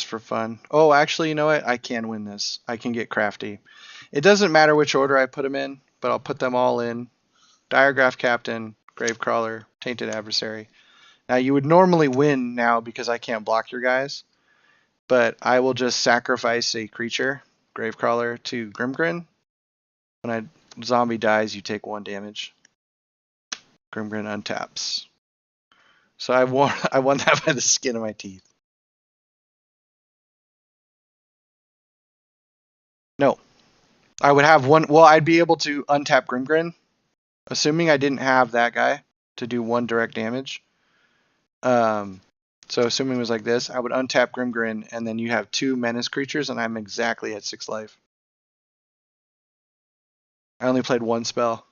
for fun. Oh, actually, you know what? I can win this. I can get crafty. It doesn't matter which order I put them in, but I'll put them all in. Diregraph Captain, Gravecrawler, Tainted Adversary. Now, you would normally win now because I can't block your guys, but I will just sacrifice a creature, Gravecrawler, to Grimgrin. When a zombie dies, you take 1 damage. Grimgrin untaps. So I won that by the skin of my teeth. No. I would have one. Well, I'd be able to untap Grimgrin, assuming I didn't have that guy to do 1 direct damage. So assuming it was like this, I would untap Grimgrin, and then you have 2 menace creatures, and I'm exactly at 6 life. I only played 1 spell.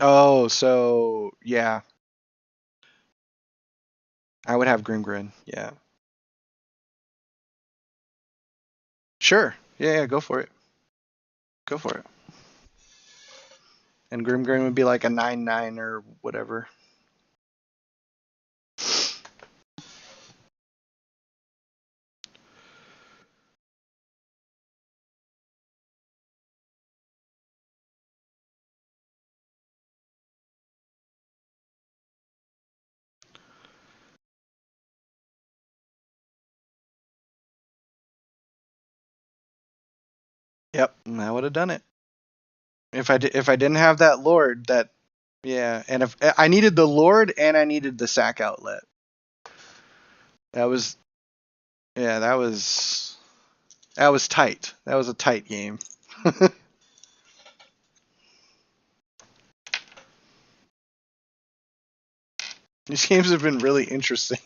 Oh, so yeah, I would have Grimgrin. Yeah, sure. Yeah, go for it. Go for it. And Grimgrin would be like a 9/9 or whatever. Yep, I would have done it. If I didn't have that Lord, that yeah, and if I needed the Lord and I needed the sack outlet. That was yeah, that was tight. That was a tight game. These games have been really interesting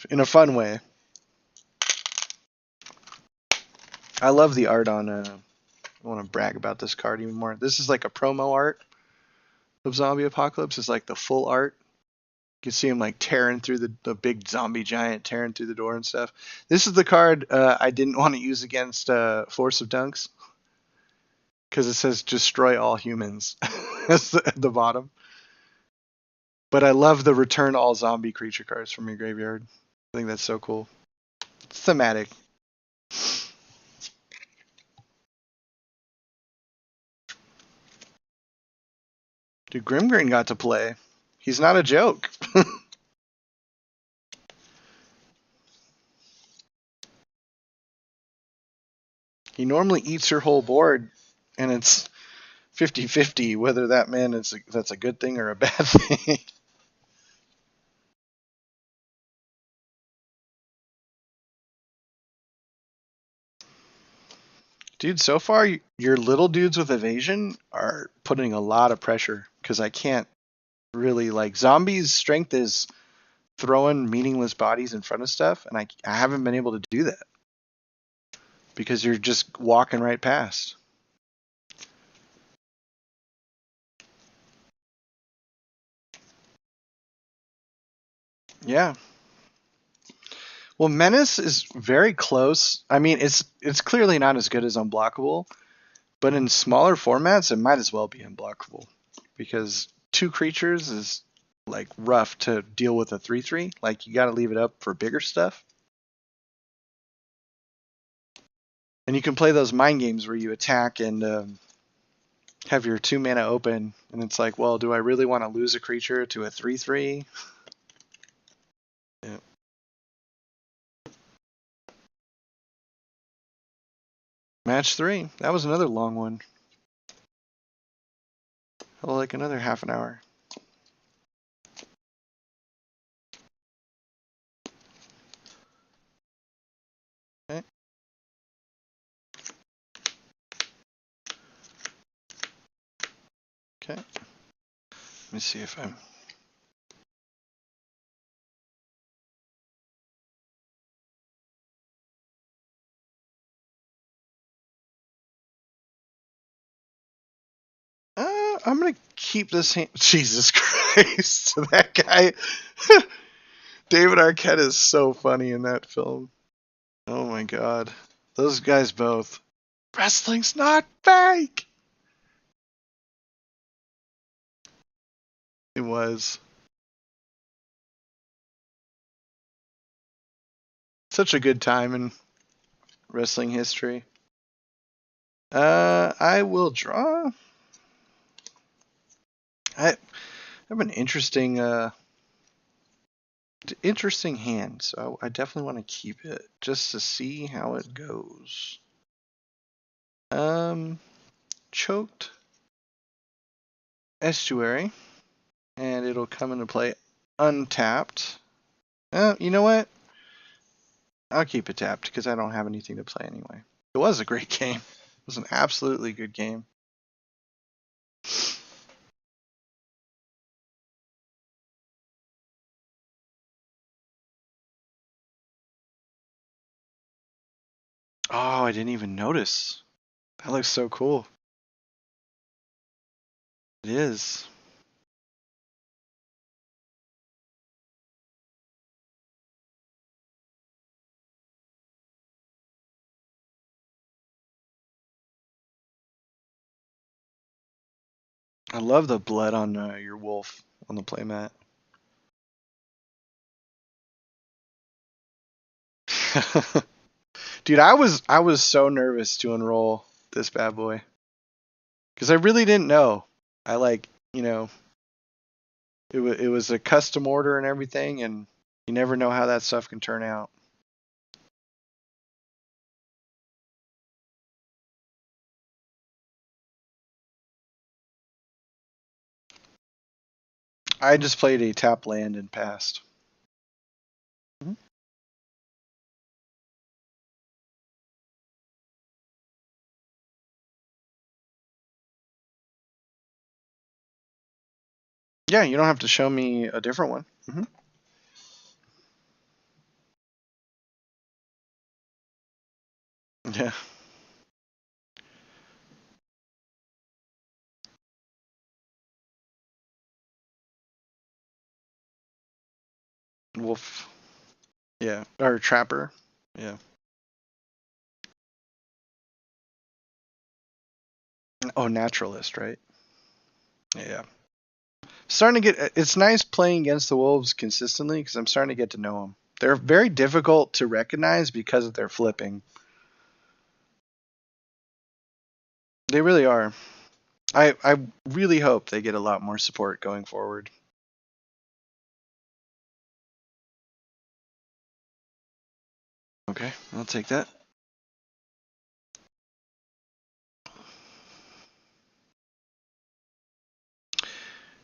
in a fun way. I love the art on. I want to brag about this card even more. This is like a promo art of Zombie Apocalypse. It's like the full art. You can see him like tearing through the big zombie giant, tearing through the door and stuff. This is the card I didn't want to use against Force of Dunks because it says destroy all humans at the bottom. But I love the return all zombie creature cards from your graveyard. I think that's so cool. It's thematic. Dude, Grimgreen got to play. He's not a joke. He normally eats your whole board, and it's 50-50 whether that man that's a good thing or a bad thing. Dude, so far your little dudes with evasion are putting a lot of pressure because I can't really like zombies' strength is throwing meaningless bodies in front of stuff, and I haven't been able to do that because you're just walking right past. Yeah. Well, Menace is very close. I mean, it's clearly not as good as Unblockable, but in smaller formats, it might as well be Unblockable because 2 creatures is like rough to deal with a 3/3. Like you got to leave it up for bigger stuff. And you can play those mind games where you attack and have your 2 mana open, and it's like, well, do I really want to lose a creature to a 3/3? Yeah. Match 3. That was another long one. Well, like another half an hour. Okay. Okay. Let me see if I'm. I'm gonna keep this hand. Jesus Christ, that guy, David Arquette is so funny in that film. Oh my god, those guys both. Wrestling's not fake. It was such a good time in wrestling history. I will draw. I have an interesting hand, so I definitely want to keep it just to see how it goes. Choked Estuary, and it'll come into play untapped. You know what? I'll keep it tapped because I don't have anything to play anyway. It was a great game. It was an absolutely good game. Oh, I didn't even notice. That looks so cool. It is. I love the blood on your wolf on the playmat. Dude, I was so nervous to enroll this bad boy because I really didn't know. I like, it was a custom order and everything, and you never know how that stuff can turn out. I just played a tap land and passed. Mhm. Yeah, you don't have to show me a different one. Mm-hmm. Yeah. Wolf. Yeah. Or trapper. Yeah. Oh, naturalist, right? Yeah. Starting to get. It's nice playing against the wolves consistently because I'm starting to get to know them. They're very difficult to recognize because of their flipping. They really are. I really hope they get a lot more support going forward. Okay, I'll take that.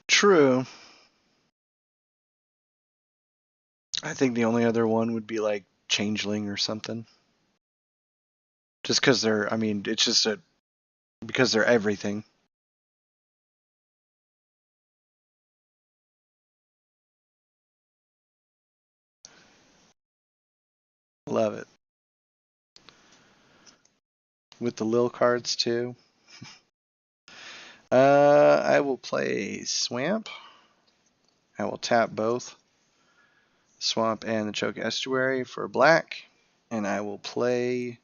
True. I think the only other one would be like Changeling or something. Just because they're, I mean, it's just because they're everything. Love it. With the Lil cards too. I will play Swamp. I will tap both Swamp and the Choke Estuary for black. And I will play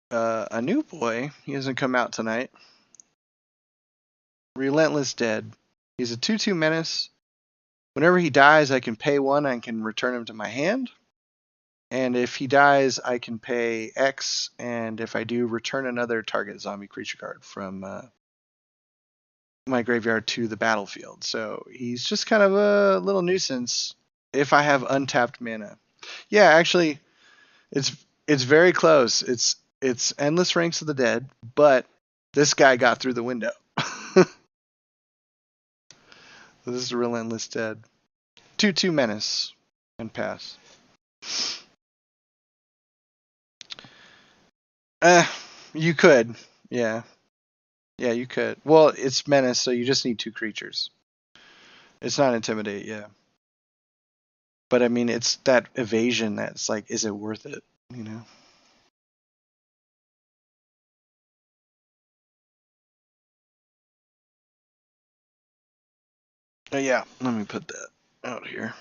a new boy. He hasn't come out tonight. Relentless Dead. He's a 2/2 menace. Whenever he dies, I can pay 1 and can return him to my hand. And if he dies, I can pay X, and if I do, return another target zombie creature card from my graveyard to the battlefield. So he's just kind of a little nuisance if I have untapped mana. Yeah, actually, it's very close. It's Endless Ranks of the Dead, but this guy got through the window. This is Relentless Dead. 2/2 menace and pass. You could. Yeah. Yeah, you could. Well, it's menace, so you just need 2 creatures. It's not intimidate, yeah. But I mean, it's that evasion that's like, is it worth it? You know? Yeah, let me put that out here.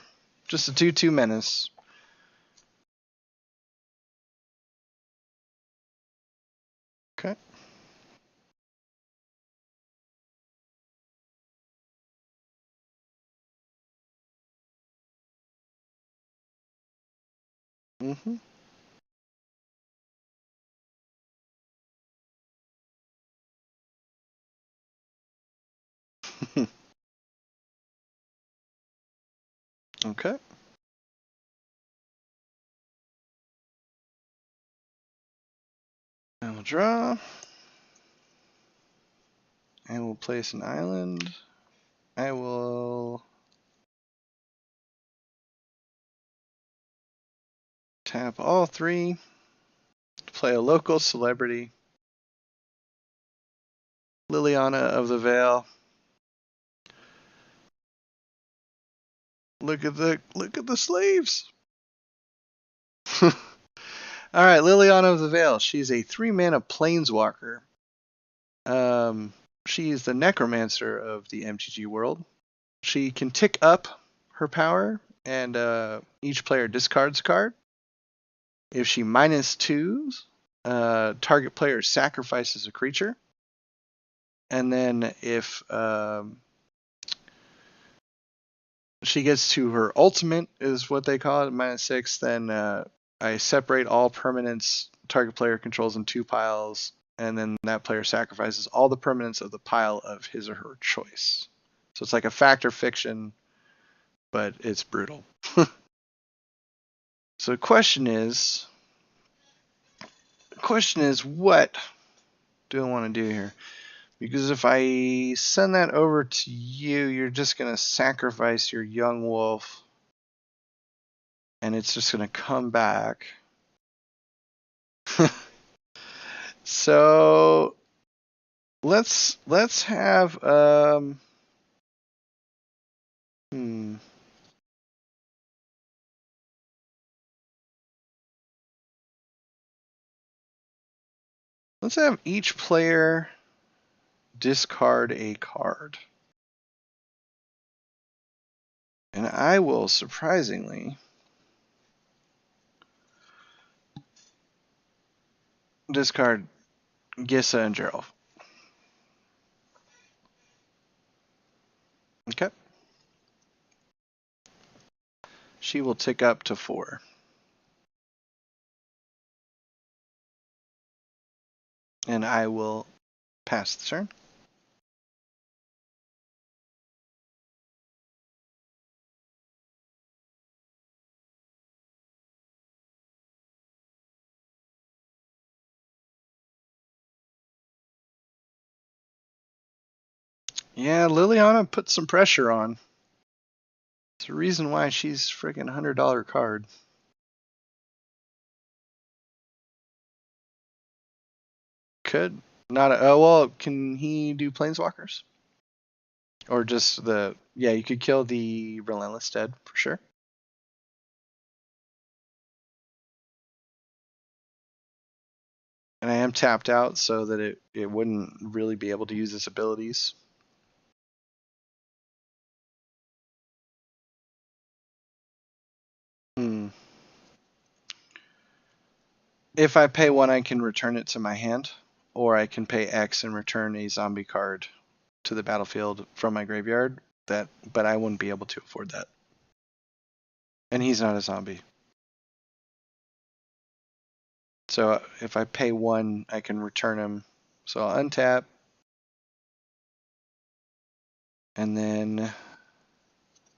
Just a 2/2 menace. Okay. Mm-hmm. Okay. I will draw. I will place an island. I will tap all 3. Play a local celebrity. Liliana of the Veil. Look at the slaves. All right, Liliana of the Veil. She's a 3-mana planeswalker. She is the necromancer of the MTG world. She can tick up her power, and each player discards a card. If she -2s, target player sacrifices a creature. And then if she gets to her ultimate, is what they call it, -6, then I separate all permanents target player controls in 2 piles, and then that player sacrifices all the permanents of the pile of his or her choice. So it's like a fact or fiction, but it's brutal. So the question is, what do I want to do here? Because if I send that over to you, you're just going to sacrifice your young wolf, and it's just going to come back. So let's have let's have each player discard a card. And I will surprisingly discard Gissa and Gerald. Okay. She will tick up to 4. And I will pass the turn. Yeah, Liliana put some pressure on. It's the reason why she's friggin' $100 card. Could not. Oh well, can he do planeswalkers? Or just the? Yeah, you could kill the Relentless Dead for sure. And I am tapped out so that it wouldn't really be able to use its abilities. Hmm. If I pay one, I can return it to my hand, or I can pay X and return a zombie card to the battlefield from my graveyard. But I wouldn't be able to afford that. And he's not a zombie. So if I pay one, I can return him. So I'll untap. And then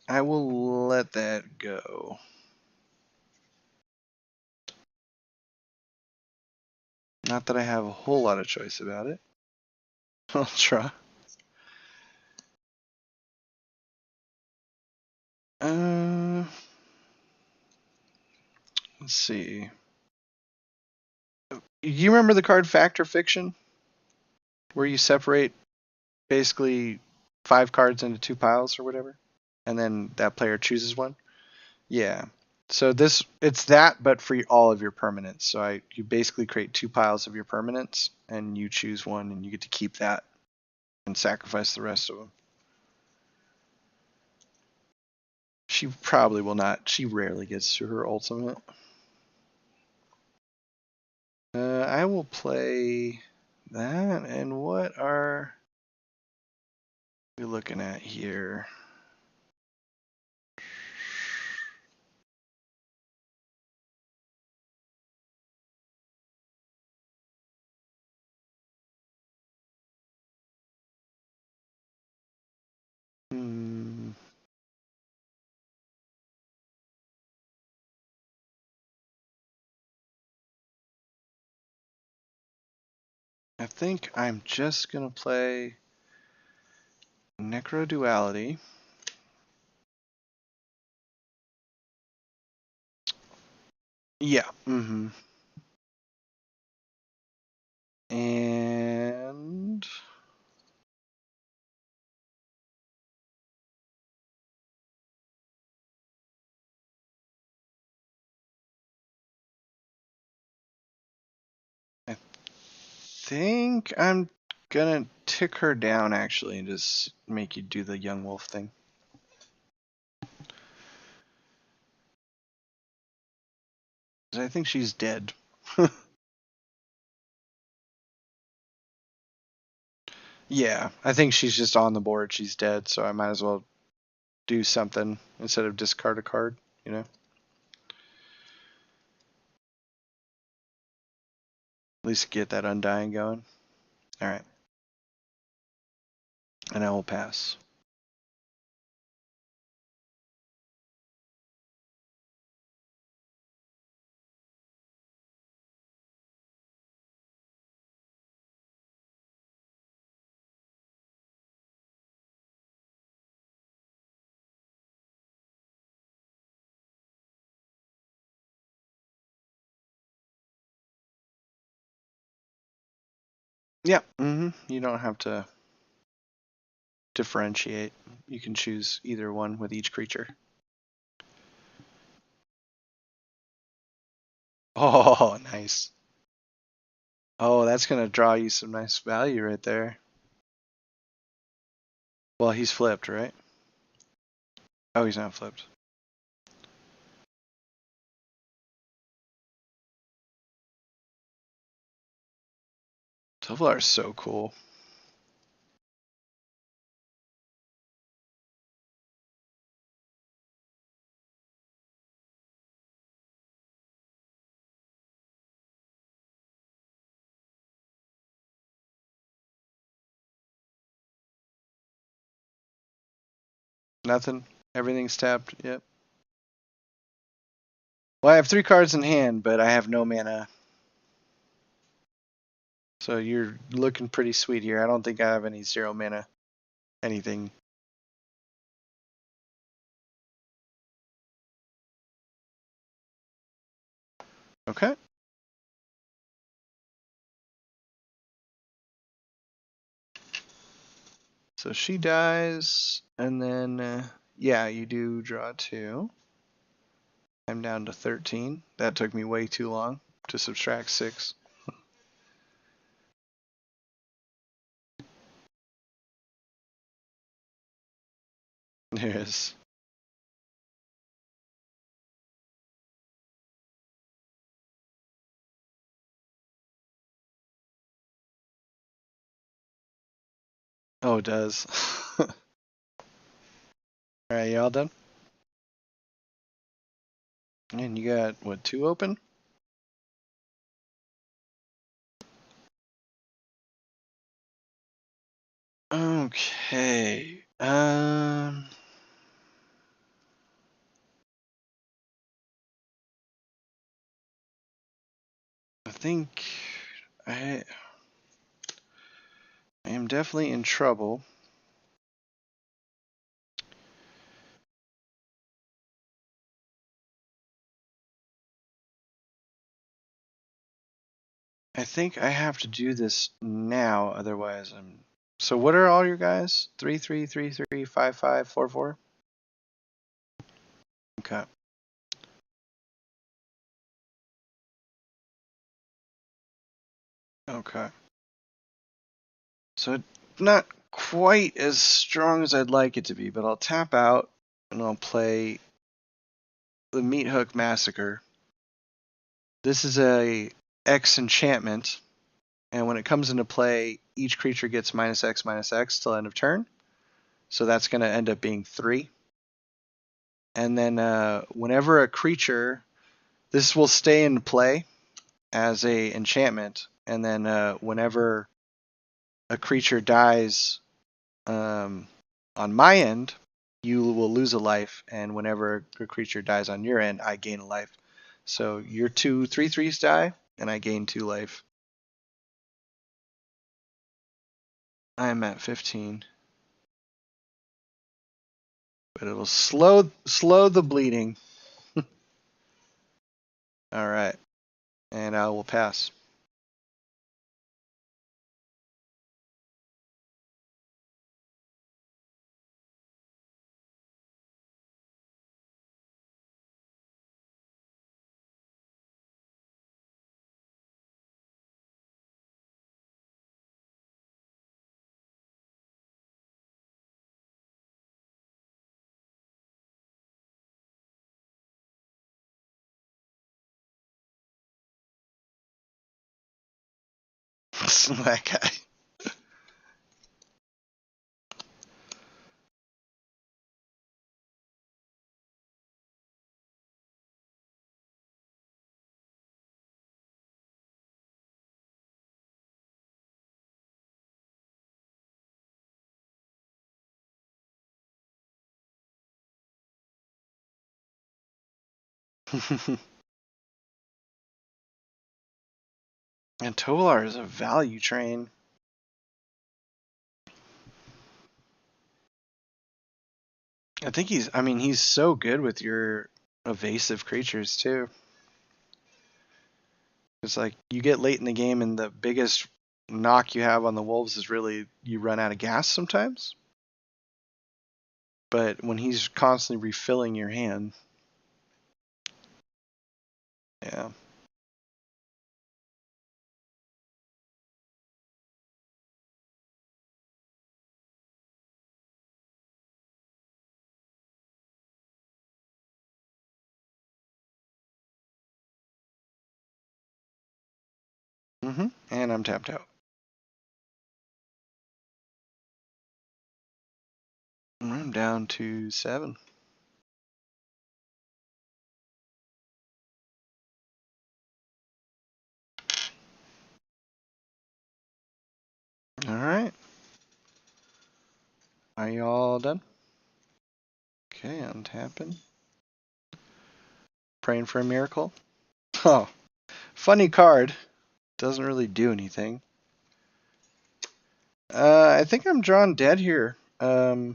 I will let that go. Not that I have a whole lot of choice about it. I'll try. Let's see. You remember the card Fact or Fiction? Where you separate basically 5 cards into 2 piles or whatever? And then that player chooses one? Yeah. So it's that, but for all of your permanents. So you basically create 2 piles of your permanents, and you choose one, and you get to keep that and sacrifice the rest of them. She probably will not. She rarely gets to her ultimate. I will play that. And what are we looking at here? I think I'm just going to play Necroduality. Yeah. And I think I'm going to tick her down, actually, and just make you do the young wolf thing. I think she's dead. Yeah, I think she's just on the board. She's dead, so I might as well do something instead of discard a card, you know? At least get that Undying going. All right. And I will pass. Yeah. You don't have to differentiate. You can choose either one with each creature. Oh, nice. Oh, that's going to draw you some nice value right there. Well, he's flipped, right? Oh, he's not flipped. Tovlar is so cool. Nothing. Everything's tapped. Yep. Well, I have 3 cards in hand, but I have no mana. So you're looking pretty sweet here. I don't think I have any 0 mana. anything. Okay. So she dies, and then, yeah, you do draw 2. I'm down to 13. That took me way too long to subtract 6. There it is. Oh, it does. Alright, you all done? And you got, what, 2 open? Okay. I think I am definitely in trouble. I think I have to do this now, otherwise I'm. So what are all your guys? 3, 3, 3, 3, 5, 5, 4, 4? Okay. Okay. So not quite as strong as I'd like it to be, but I'll tap out and I'll play the Meat Hook Massacre. This is a X enchantment, and when it comes into play, each creature gets -X till end of turn. So that's going to end up being 3. And then whenever a creature, this will stay in play as a enchantment, and then whenever a creature dies on my end, you will lose a life, and whenever a creature dies on your end, I gain a life. So your 2 3/3s die, and I gain 2 life. I'm at 15, but it'll slow the bleeding. All right, and I will pass. That guy. And Tolar is a value train. I think he's so good with your evasive creatures too. It's like you get late in the game and the biggest knock you have on the wolves is really you run out of gas sometimes. But when he's constantly refilling your hand, yeah. And I'm tapped out. I'm down to 7. All right. Are you all done? Okay, untapping. Praying for a miracle. Oh, funny card. Doesn't really do anything. I think I'm drawn dead here. Because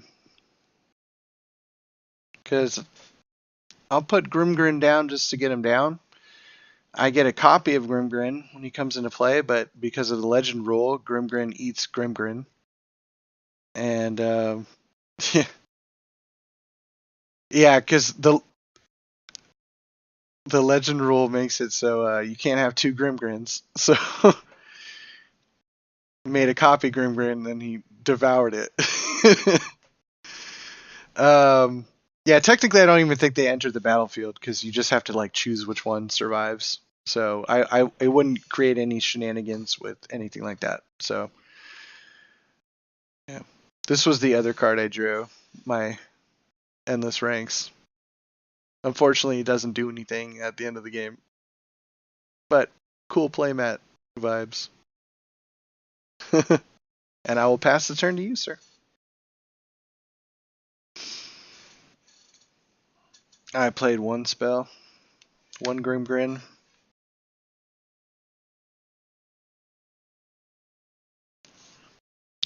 I'll put Grimgrin down just to get him down. I get a copy of Grimgrin when he comes into play, but because of the legend rule, Grimgrin eats Grimgrin. And yeah, because the legend rule makes it so you can't have two Grimgrins. So made a copy Grimgrin, and then he devoured it. Yeah, technically, I don't even think they entered the battlefield because you just have to like choose which one survives. So it wouldn't create any shenanigans with anything like that. So yeah, this was the other card I drew. My endless ranks. Unfortunately, it doesn't do anything at the end of the game. But cool playmat vibes. And I will pass the turn to you, sir. I played one spell, one Grimgrin.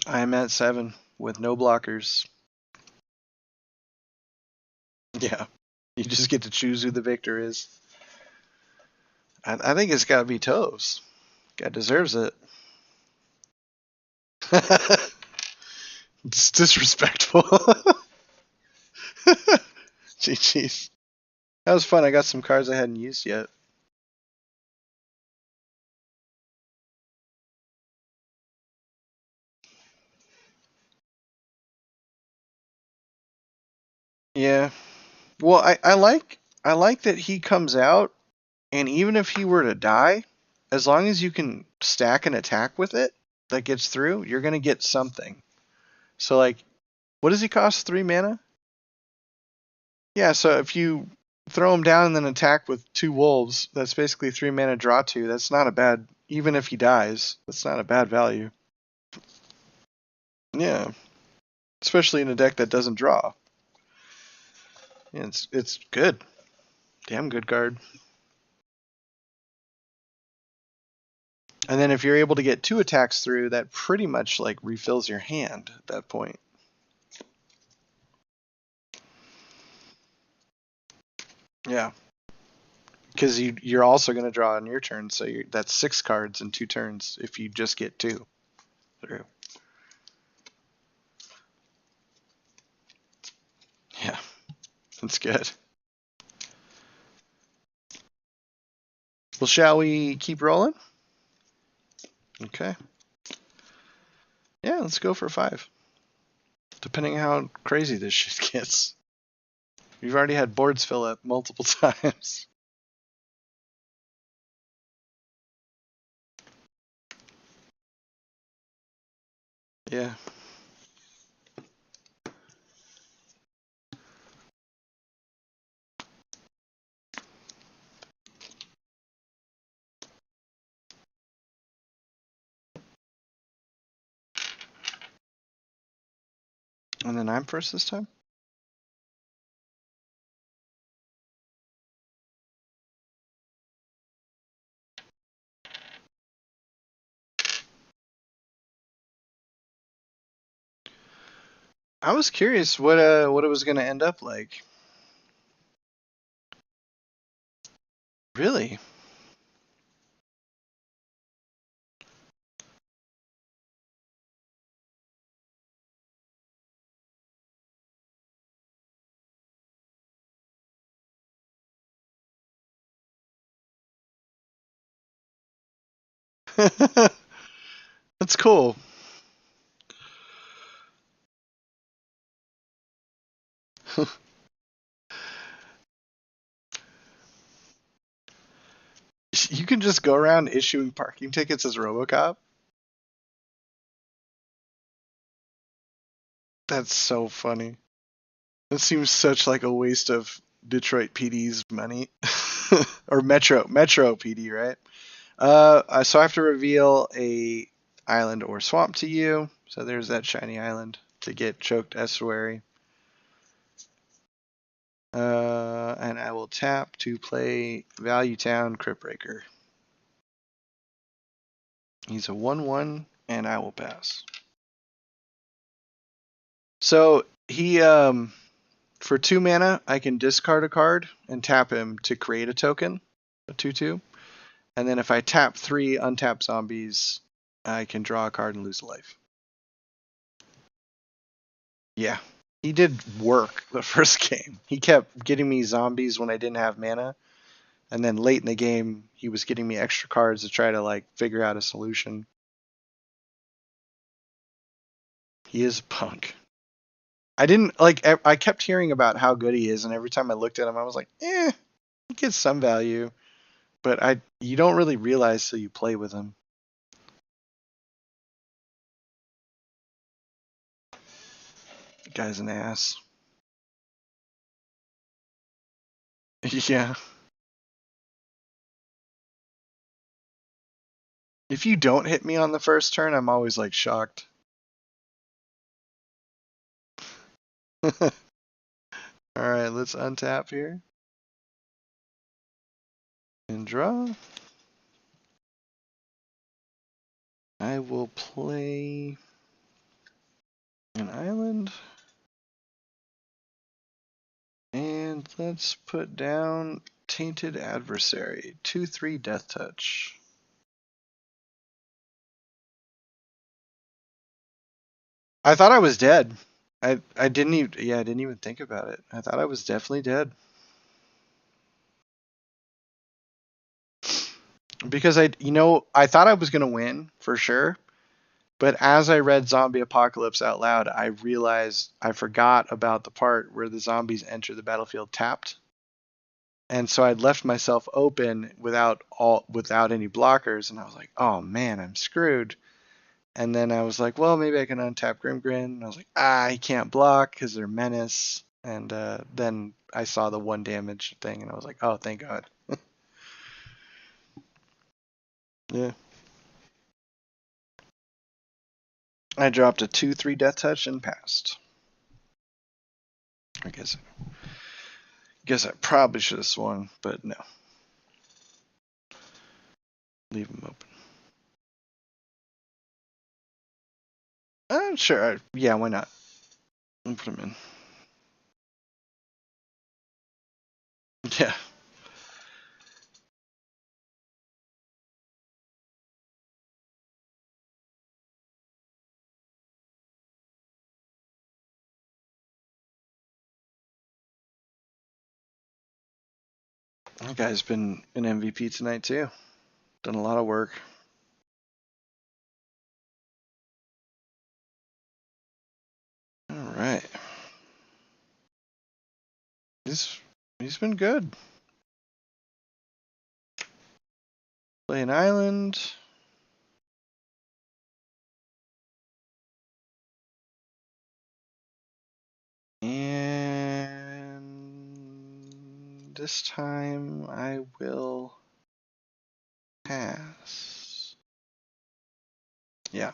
I am at 7 with no blockers. Yeah, you just get to choose who the victor is. I think it's got to be Toves. Guy deserves it. It's disrespectful. GG's. That was fun. I got some cards I hadn't used yet. Yeah. Well, I like that he comes out, and even if he were to die, as long as you can stack an attack with it that gets through, you're gonna get something. So like, what does he cost? 3 mana? Yeah. So if you throw him down and then attack with 2 wolves, that's basically 3 mana draw 2. That's not a bad. Even if he dies, that's not a bad value. Yeah. Especially in a deck that doesn't draw. Yeah, it's good. Damn good card. And then if you're able to get 2 attacks through, that pretty much like refills your hand at that point. Yeah. Because you're also going to draw on your turn, so that's 6 cards in 2 turns if you just get 2 through. Yeah, that's good. Well, shall we keep rolling? Okay. Yeah, let's go for 5. Depending on how crazy this shit gets. We've already had boards fill up multiple times. Yeah. And then I'm first this time? I was curious what it was going to end up like. Really? That's cool. You can just go around issuing parking tickets as RoboCop? That's so funny. That seems such like a waste of Detroit PD's money. Or Metro PD, right? So I have to reveal a island or swamp to you. So there's that shiny island to get choked estuary. And I will tap to play Value Town Cryptbreaker. He's a 1/1, and I will pass. So he for 2 mana, I can discard a card and tap him to create a token, a 2/2. And then if I tap 3 untap zombies, I can draw a card and lose a life. Yeah. He did work the first game. He kept getting me zombies when I didn't have mana. And then late in the game, he was getting me extra cards to try to like figure out a solution. He is a punk. I didn't like. I kept hearing about how good he is, and every time I looked at him, I was like, he gets some value, but you don't really realize till you play with him. The guy's an ass. Yeah. If you don't hit me on the first turn, I'm always like shocked. All right, let's untap here and draw. I will play an island. And let's put down Tainted Adversary. 2/3 Death Touch. I thought I was dead. I didn't even think about it. I thought I was definitely dead. Because I thought I was gonna win for sure. But as I read Zombie Apocalypse out loud, I realized I forgot about the part where the zombies enter the battlefield tapped. And so I'd left myself open without any blockers, and I was like, oh man, I'm screwed. And then I was like, well, maybe I can untap Grimgrin. And I was like, he can't block because they're menace. And then I saw the 1 damage thing, and I was like, oh, thank God. Yeah. I dropped a 2/3 Death Touch and passed. I guess I probably should have swung, but no. Leave them open. Sure. Yeah, why not? I'll put them in. Yeah. That guy's been an MVP tonight, too. Done a lot of work. All right. He's been good. Play an island. And this time I will pass. Yeah.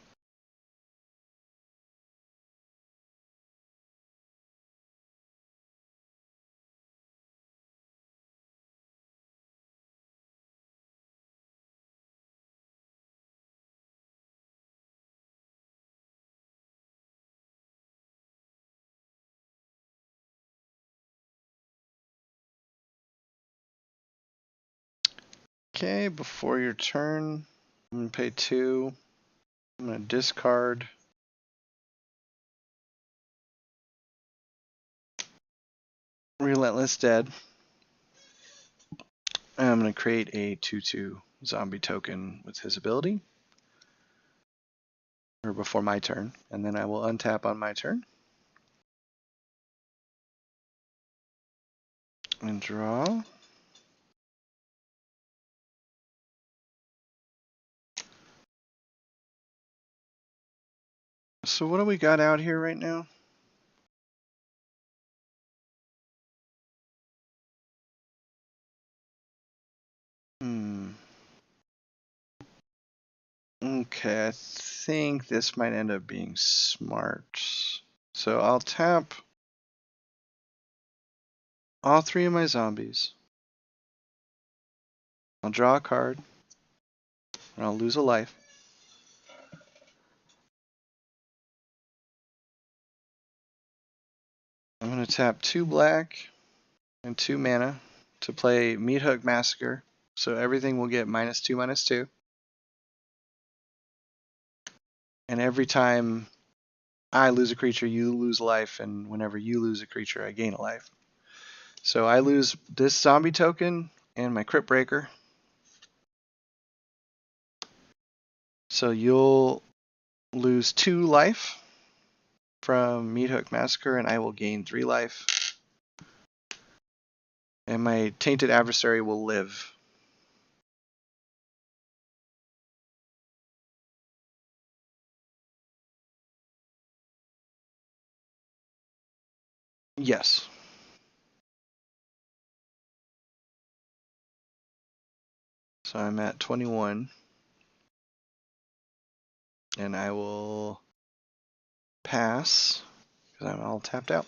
Okay, before your turn, I'm going to pay 2. I'm going to discard. Relentless Dead. And I'm going to create a 2/2 zombie token with his ability. Or before my turn. And then I will untap on my turn. And draw. So what do we got out here right now? Okay, I think this might end up being smart. So I'll tap all 3 of my zombies. I'll draw a card. And I'll lose a life. I'm going to tap 2 black and 2 mana to play Meat Hook Massacre. So everything will get -2/-2. And every time I lose a creature, you lose a life, and whenever you lose a creature, I gain a life. So I lose this zombie token and my Crypt Breaker. So you'll lose 2 life from Meat Hook Massacre, and I will gain 3 life. And my Tainted Adversary will live. Yes. So I'm at 21. And I will pass because I'm all tapped out.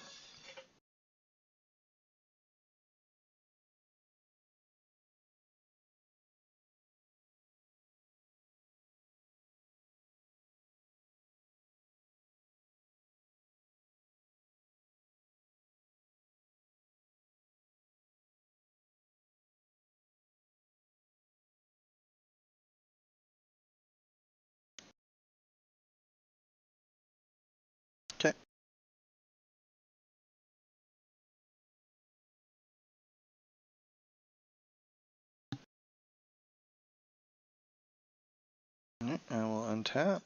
Okay. Alright, I will untap.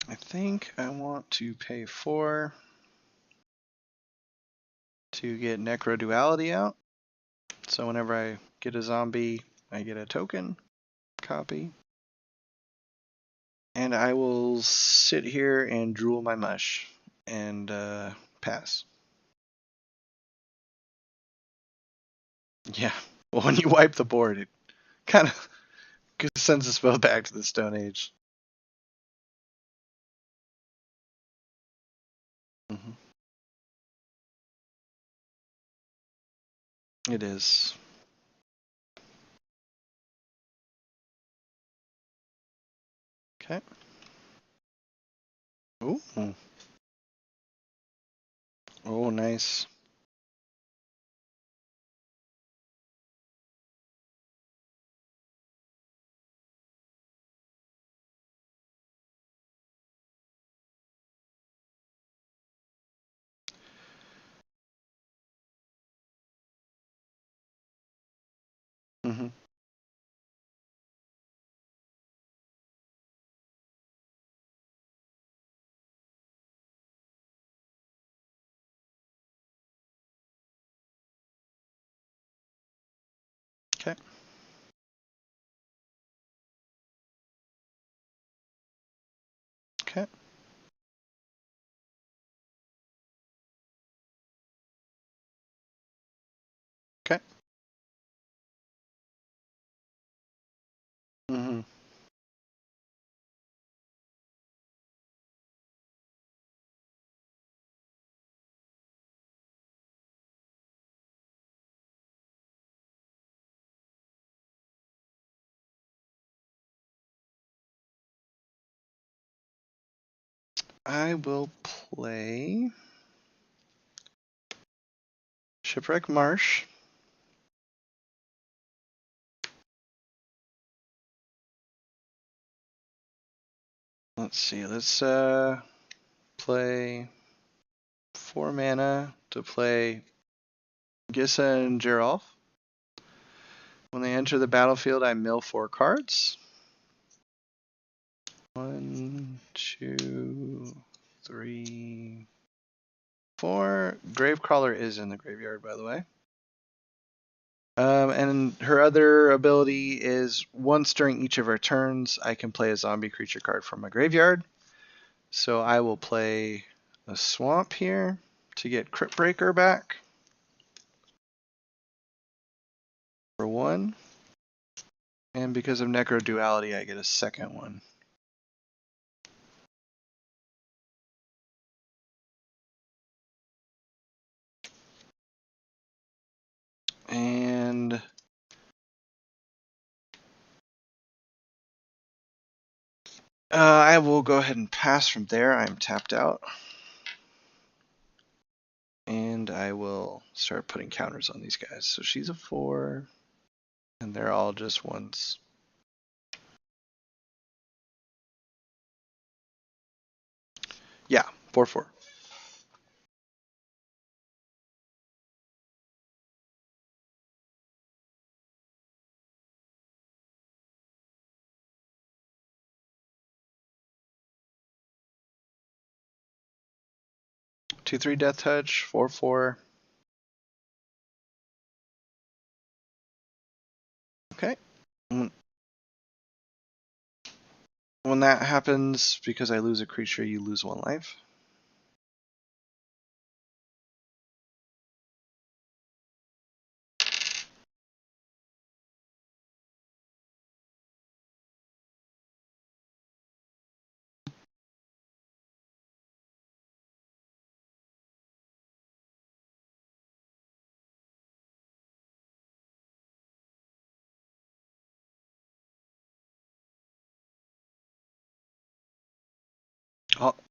I think I want to pay 4 to get Necro Duality out. So whenever I get a zombie, I get a token copy. And I will sit here and drool my mush and pass. Yeah. Well, when you wipe the board, it kind of sends the spell back to the Stone Age. Mm-hmm. It is. Okay. Ooh. Oh, nice. Mm-hmm. Okay. Okay. Okay. Mm-hmm. I will play Shipwreck Marsh. Let's see. Let's play 4 mana to play Gissa and Geralf. When they enter the battlefield, I mill 4 cards. 1, 2, 3, 4. Gravecrawler is in the graveyard, by the way. And her other ability is once during each of her turns, I can play a zombie creature card from my graveyard. So I will play a swamp here to get Crypt Breaker back for 1. And because of Necro Duality, I get a second one. And I will go ahead and pass from there. I'm tapped out. And I will start putting counters on these guys. So she's a 4. And they're all just 1s. Yeah, 4/4. Two, 3 Death Touch, 4/4. Okay. When that happens, because I lose a creature, you lose 1 life.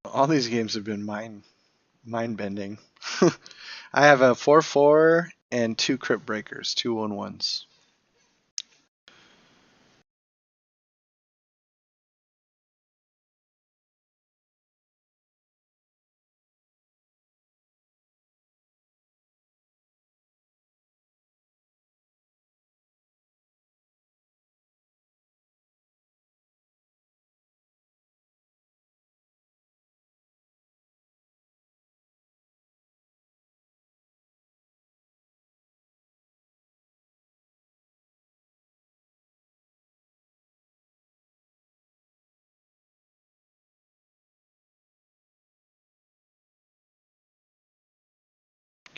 All these games have been mind bending. I have a 4/4 and 2 Crypt Breakers, 2 1/1s.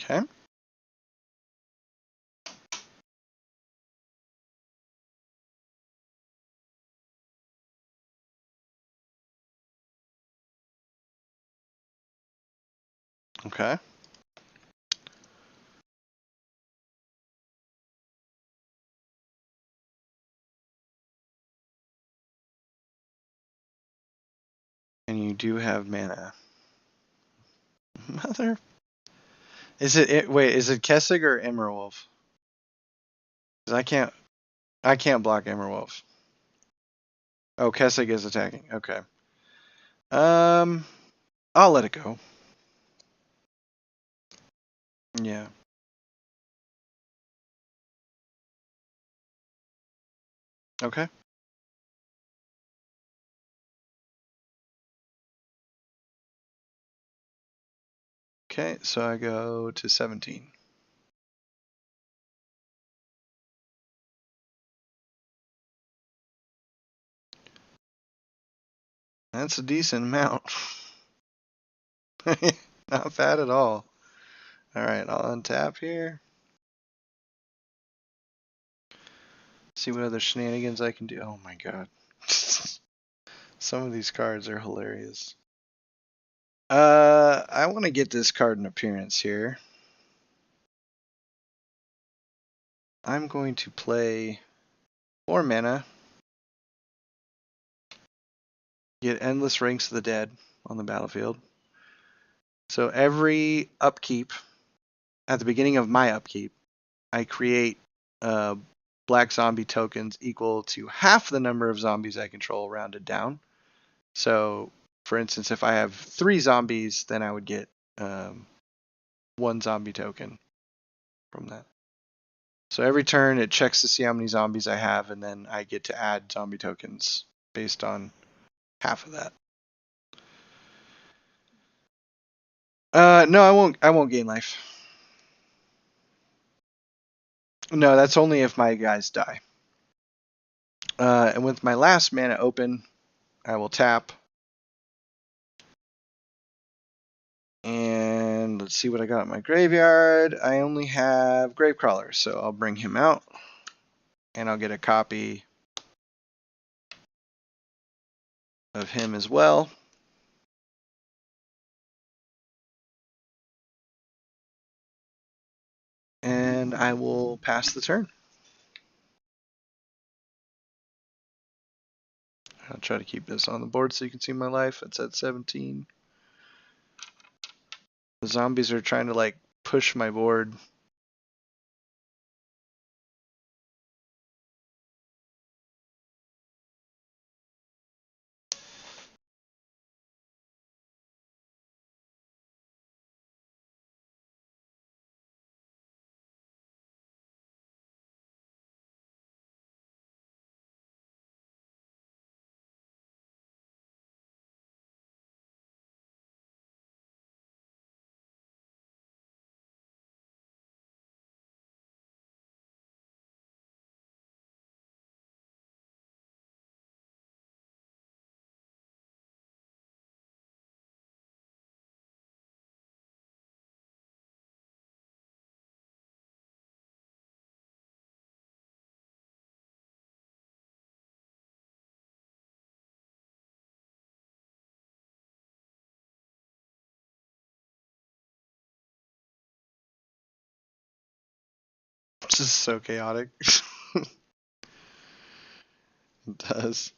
Okay. Okay. And you do have mana. Mother. Is it wait, is it Kessig or Emerwolf? 'Cause I can't block Emerwolf. Oh, Kessig is attacking. Okay. I'll let it go. Yeah. Okay. Okay, so I go to 17. That's a decent amount. Not bad at all. Alright, I'll untap here. See what other shenanigans I can do. Oh my god. Some of these cards are hilarious. I want to get this card in appearance here. I'm going to play 4 mana. Get Endless Ranks of the Dead on the battlefield. So every upkeep, at the beginning of my upkeep, I create black zombie tokens equal to half the number of zombies I control rounded down. So, for instance, if I have 3 zombies, then I would get 1 zombie token from that. So every turn it checks to see how many zombies I have, and then I get to add zombie tokens based on half of that. No, I won't gain life. No, that's only if my guys die. And with my last mana open, I will tap. And And let's see what I got in my graveyard. I only have Gravecrawler, so I'll bring him out. And I'll get a copy of him as well. And I will pass the turn. I'll try to keep this on the board so you can see my life. It's at 17. The zombies are trying to like push my board. This is so chaotic. It does.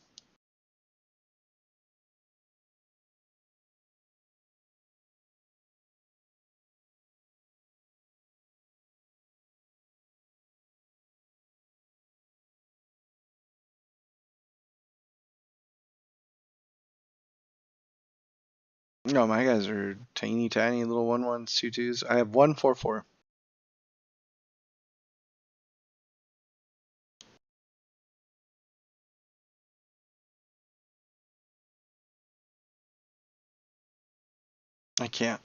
No, my guys are tiny, tiny little 1/1s, 2/2s. I have 1/4/4. I can't.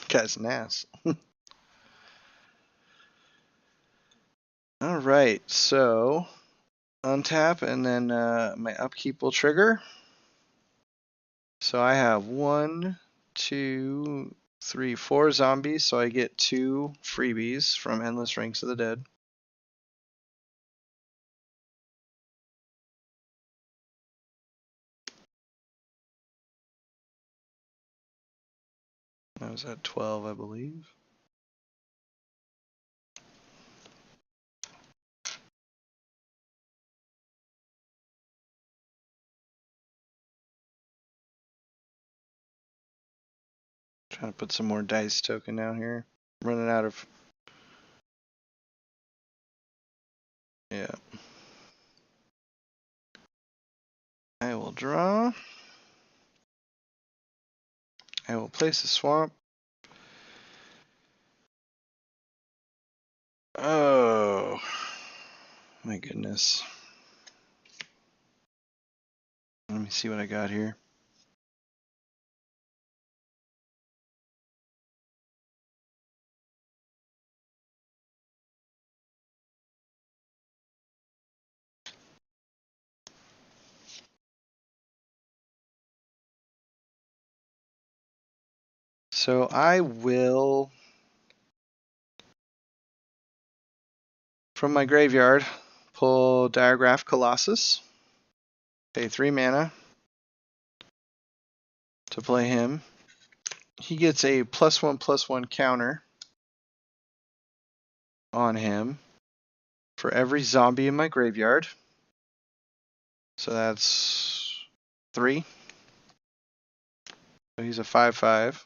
Guy's an ass. All right, so untap and then my upkeep will trigger. So I have 1, 2, 3, 4 zombies, so I get 2 freebies from Endless Ranks of the Dead. That was at 12, I believe. Trying to put some more dice token down here. Running out of. Yeah. I will draw. I will place a swamp. Oh, my goodness. Let me see what I got here. So I will, from my graveyard, pull Diagraph Colossus. Pay 3 mana to play him. He gets a +1/+1 counter on him for every zombie in my graveyard. So that's 3. So he's a 5/5.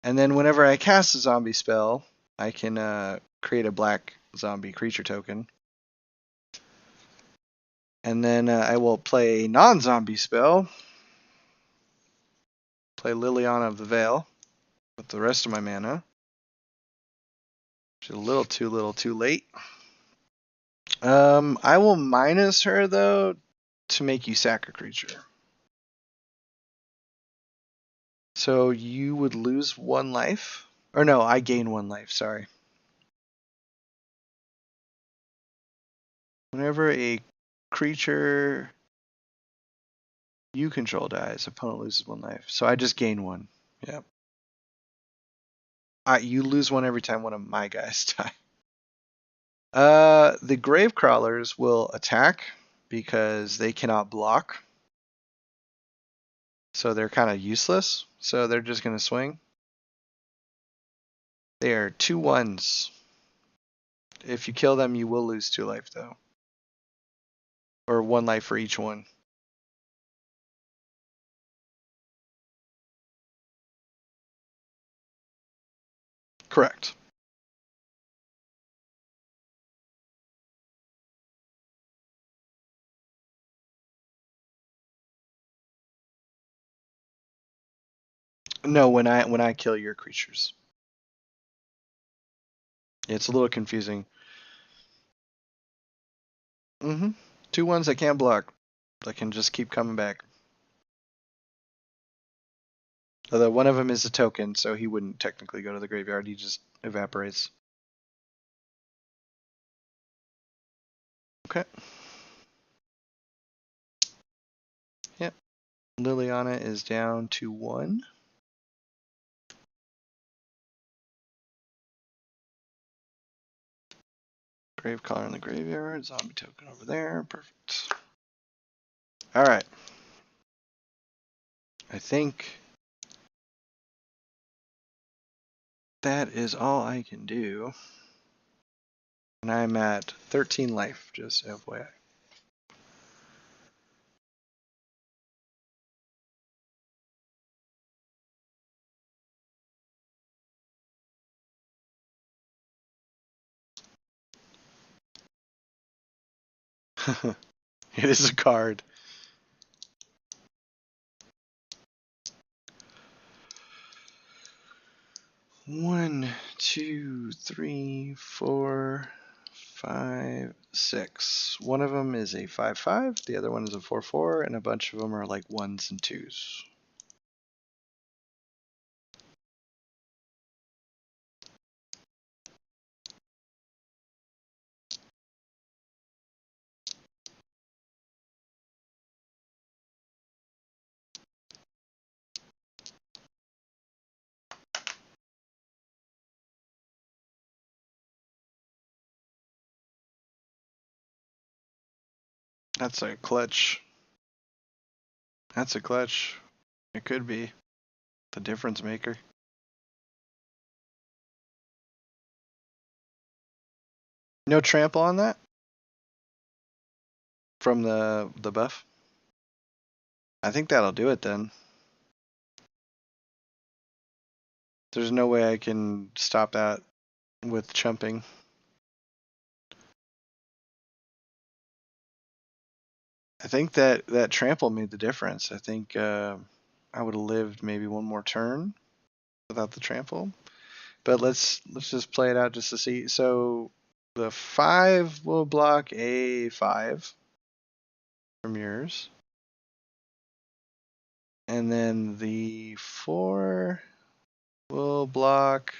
And then whenever I cast a zombie spell, I can create a black zombie creature token. And then I will play a non-zombie spell. Play Liliana of the Veil with the rest of my mana. Which is a little too late. I will minus her though to make you sack a creature. So you would lose 1 life. Or no, I gain 1 life, sorry. Whenever a creature You control dies. Opponent loses 1 life. So I just gain 1. Yep. You lose 1 every time one of my guys die. The grave crawlers will attack because they cannot block. So they're kind of useless. So they're just going to swing. They are 2/1s. If you kill them, you will lose 2 life though. Or 1 life for each one. Correct. No, when I kill your creatures. It's a little confusing. 2/1s that can't block. That can just keep coming back. Although one of them is a token, so he wouldn't technically go to the graveyard. He just evaporates. Okay. Yep. Liliana is down to 1. Gravecaller in the graveyard. Zombie token over there. Perfect. Alright. I think that is all I can do. And I'm at 13 life, just FYI. It is a card. One, two, three, four, 5, 6. One of them is a 5/5, the other one is a 4/4, and a bunch of them are like 1s and 2s. That's a clutch. That's a clutch. It could be the difference maker. No trample on that? From the buff? I think that'll do it then. There's no way I can stop that with chumping. I think that trample made the difference. I think I would have lived maybe 1 more turn without the trample. But let's just play it out just to see. So the 5 will block a 5 from yours. And then the 4 will block,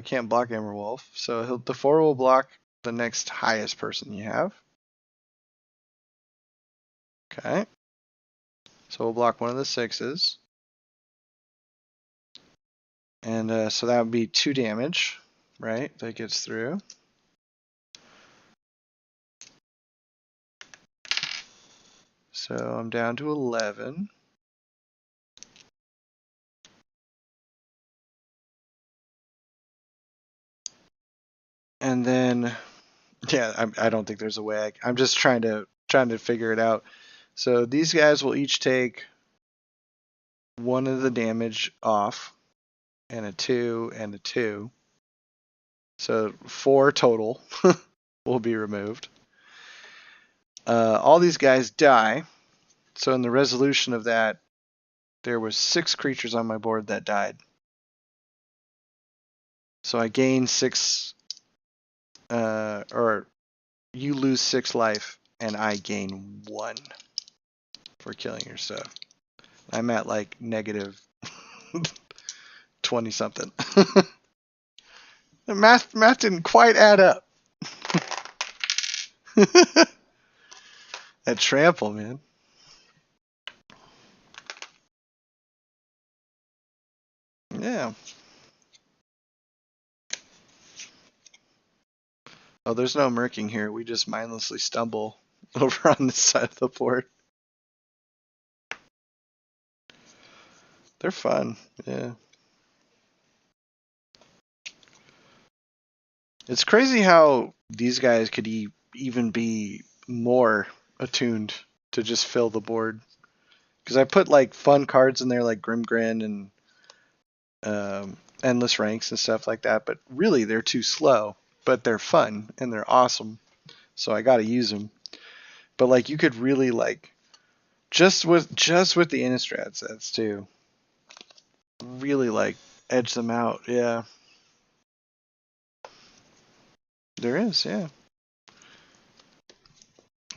can't block Emerwolf. So the 4 will block the next highest person you have. Okay. So we'll block one of the 6s. And so that would be 2 damage, right? That gets through. So I'm down to 11. And then, yeah, I don't think there's a way. I'm just trying to figure it out. So these guys will each take 1 of the damage off, and a 2 and a 2. So 4 total will be removed. All these guys die. So in the resolution of that, there was 6 creatures on my board that died. So I gain 6, or you lose 6 life, and I gain 1 for killing your stuff. I'm at like negative 20 something. The math didn't quite add up. That trample, man. there's no murking here. We just mindlessly stumble over on this side of the board. They're fun, yeah. It's crazy how these guys could even be more attuned to just fill the board. Because I put like fun cards in there like Grimgrin and Endless Ranks and stuff like that, but really they're too slow. But they're fun and they're awesome, so I got to use them. But like you could really like just with the Innistrad sets too, really like edge them out. Yeah, there is. Yeah.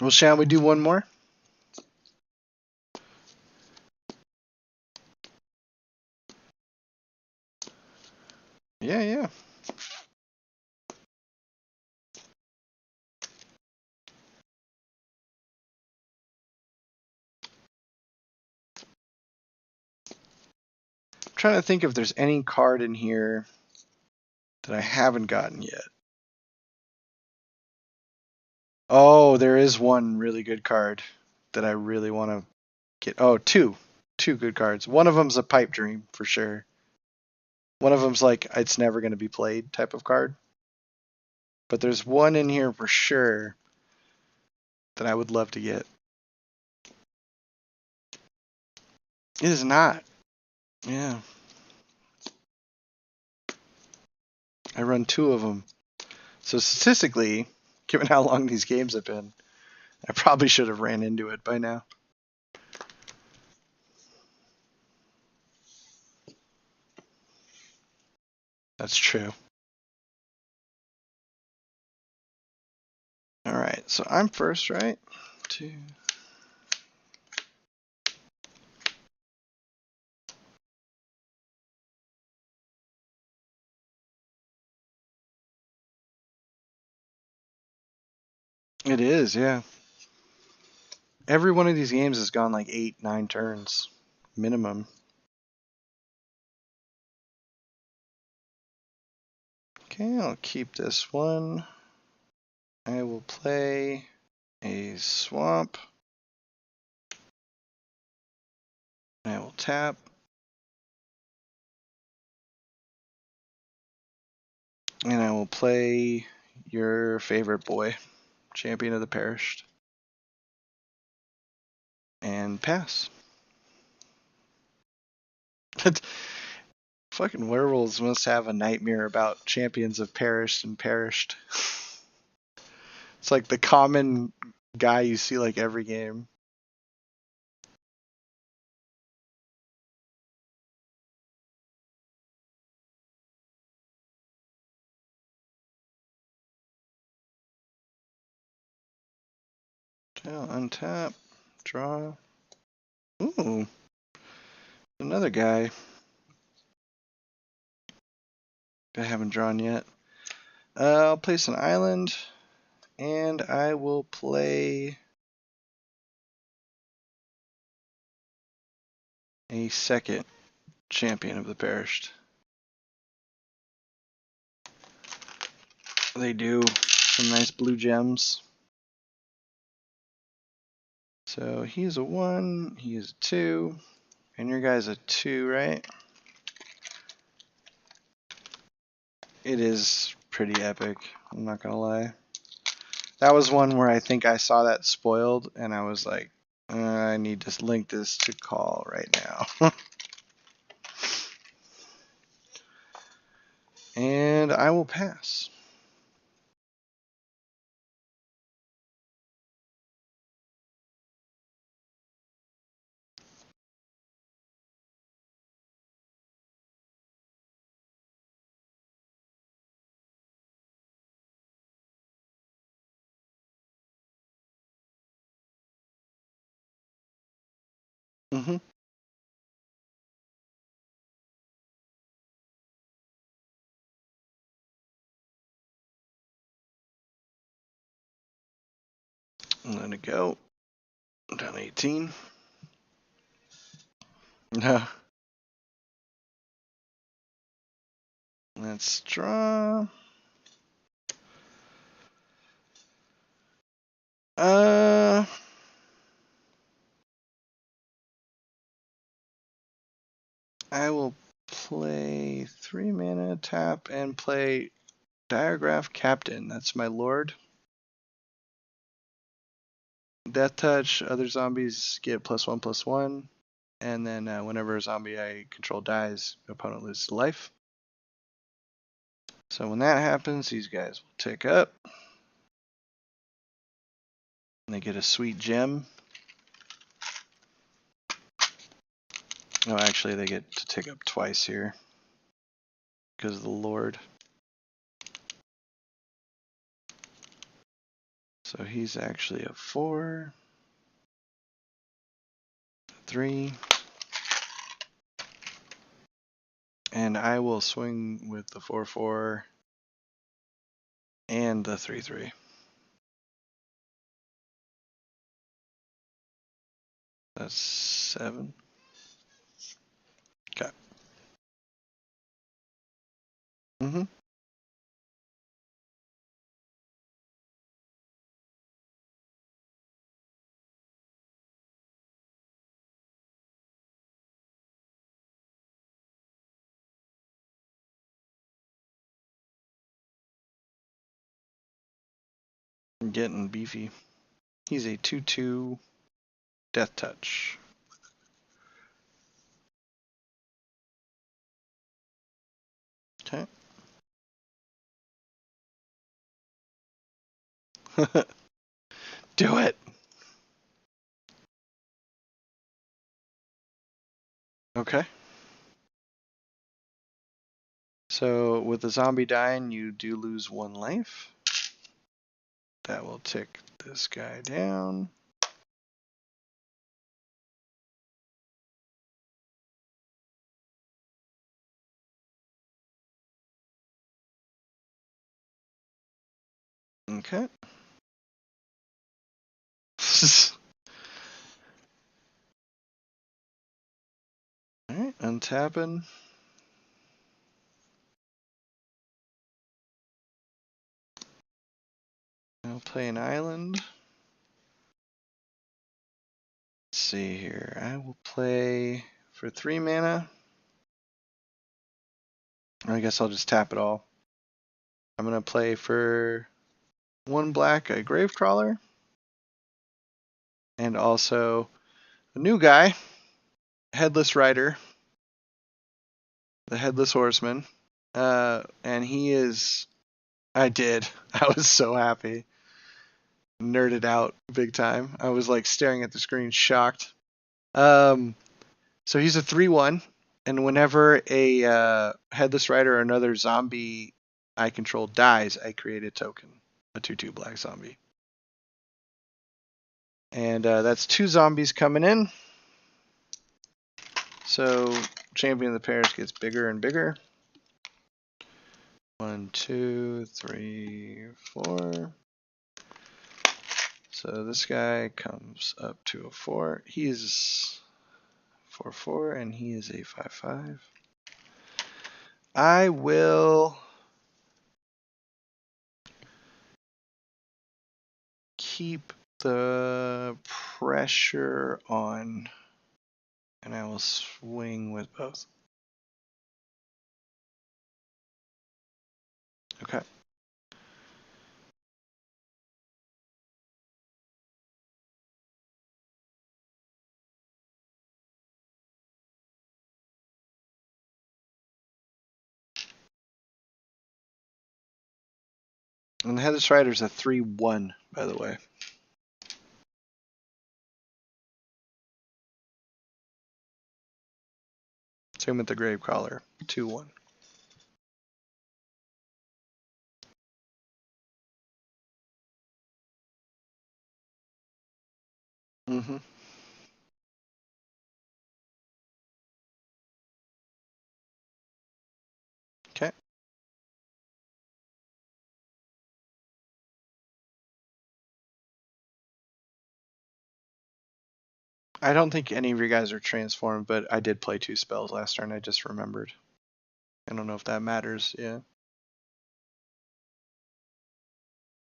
Well, shall we do one more? Yeah, yeah. I'm trying to think if there's any card in here that I haven't gotten yet. Oh, there is one really good card that I really want to get. Oh, two good cards. One of them's a Pipe Dream for sure. One of them's like it's never going to be played type of card. But there's one in here for sure that I would love to get. It is not. Yeah. I run two of them. So statistically, given how long these games have been, I probably should have ran into it by now. That's true. All right, so I'm first, right? Two. It is, yeah. Every one of these games has gone like 8, 9 turns minimum. Okay, I'll keep this one. I will play a swamp. I will tap. And I will play your favorite boy, Champion of the Perished. And pass. Fucking werewolves must have a nightmare about champions of perished and perished. It's like the common guy you see like every game. Okay, I'll untap, draw. Ooh, another guy I haven't drawn yet. I'll place an island, and I will play a second Champion of the Perished. They do some nice blue gems. So he's a 1, he's a 2, and your guy's a 2, right? It is pretty epic, I'm not gonna lie. That was one where I think I saw that spoiled, and I was like, I need to link this to call right now. And I will pass. Mm-hmm. Let it go. Down 18. No. Let's draw. I will play 3 mana, tap, and play Diagraph Captain. That's my lord. Death touch, other zombies get +1/+1. And then whenever a zombie I control dies, opponent loses life. So when that happens, these guys will tick up. And they get a sweet gem. Oh, actually, they get to tick up twice here because of the Lord. So he's actually a 4, 3. And I will swing with the 4/4 and the 3/3. That's 7. Okay. Mm-hmm. I'm getting beefy. He's a 2/2 death touch. Okay. Do it. Okay. So with the zombie dying, you do lose 1 life. That will tick this guy down. Okay. Alright, untapping. I'll play an island. Let's see here. I will play for 3 mana. I guess I'll just tap it all. I'm going to play for 1 black, a Gravecrawler. And also a new guy, Headless Rider, the Headless Horseman. And he is... I did. I was so happy. Nerded out big time. I was like staring at the screen, shocked. So he's a 3/1, and whenever a Headless Rider or another zombie I control dies, I create a token, a 2/2 black zombie. And that's 2 zombies coming in. So Champion of the Pairs gets bigger and bigger. 1, 2, 3, 4. So this guy comes up to a 4. He is 4/4, and he is a 5/5. I will keep the pressure on, and I will swing with both. Okay. And the Headless Rider's a 3/1, by the way. Same with the Gravecrawler, 2/1. Mm-hmm. Okay. I don't think any of you guys are transformed, but I did play 2 spells last turn. I just remembered. I don't know if that matters. Yeah.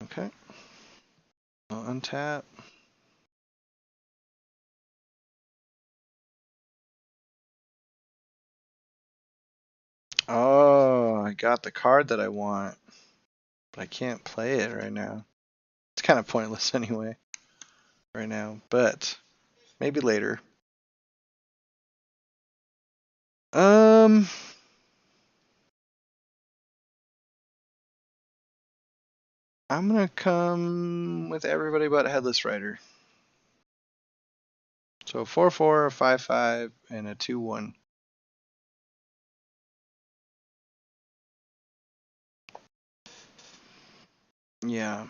Okay. I'll untap. Oh, I got the card that I want, but I can't play it right now. It's kind of pointless anyway, right now, but maybe later. I'm gonna come with everybody but Headless Rider. So 4/4, a 5/5, and a 2/1. Yeah.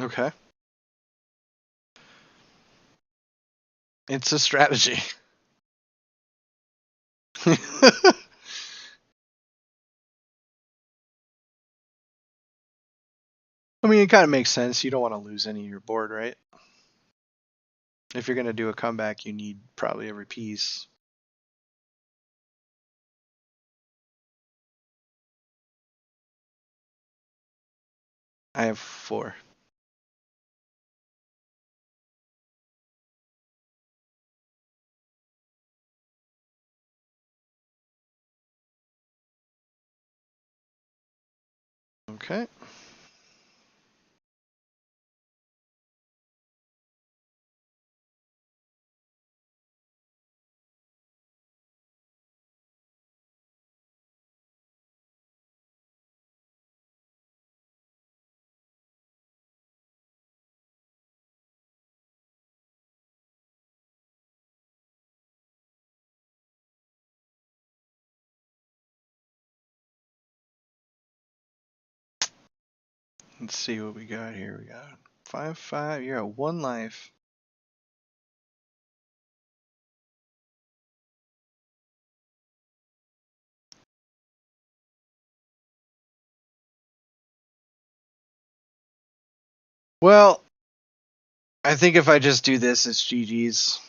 Okay. It's a strategy. I mean, it kind of makes sense. You don't want to lose any of your board, right? If you're going to do a comeback, you need probably every piece. I have 4. Okay. Let's see what we got here. We got 5/5. You're at 1 life. Well, I think if I just do this, it's GG's.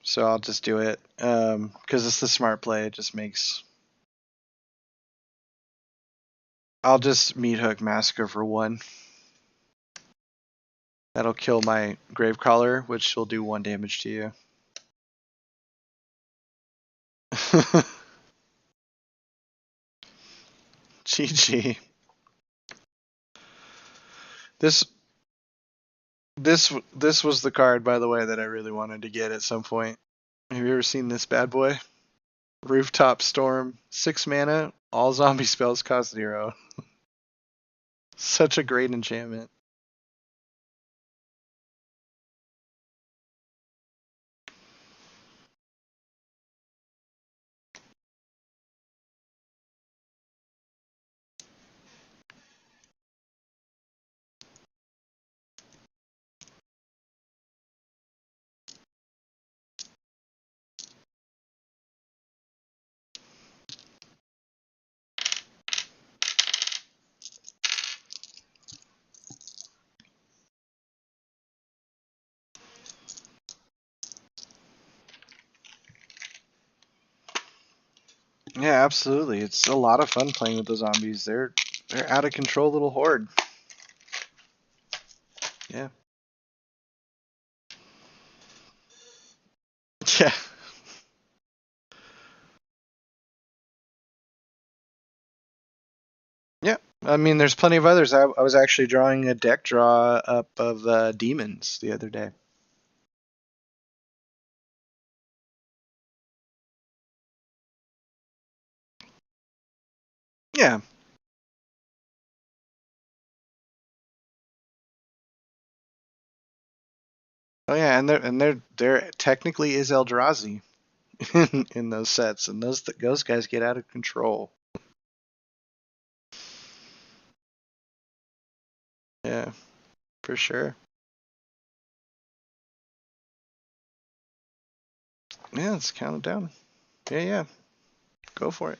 So I'll just do it. Because it's the smart play. It just makes... I'll just Meat Hook Massacre for 1. That'll kill my Gravecrawler, which will do 1 damage to you. GG. This was the card, by the way, that I really wanted to get at some point. Have you ever seen this bad boy? Rooftop Storm, 6 mana, all zombie spells cost 0. Such a great enchantment. Yeah, absolutely. It's a lot of fun playing with the zombies. They're out of control little horde. Yeah. Yeah. Yeah. I mean, there's plenty of others. I was actually drawing a deck draw up of demons the other day. Yeah. Oh yeah, and there technically is Eldrazi in those sets, and those guys get out of control. Yeah, for sure. Yeah, let's count it down. Yeah, yeah. Go for it.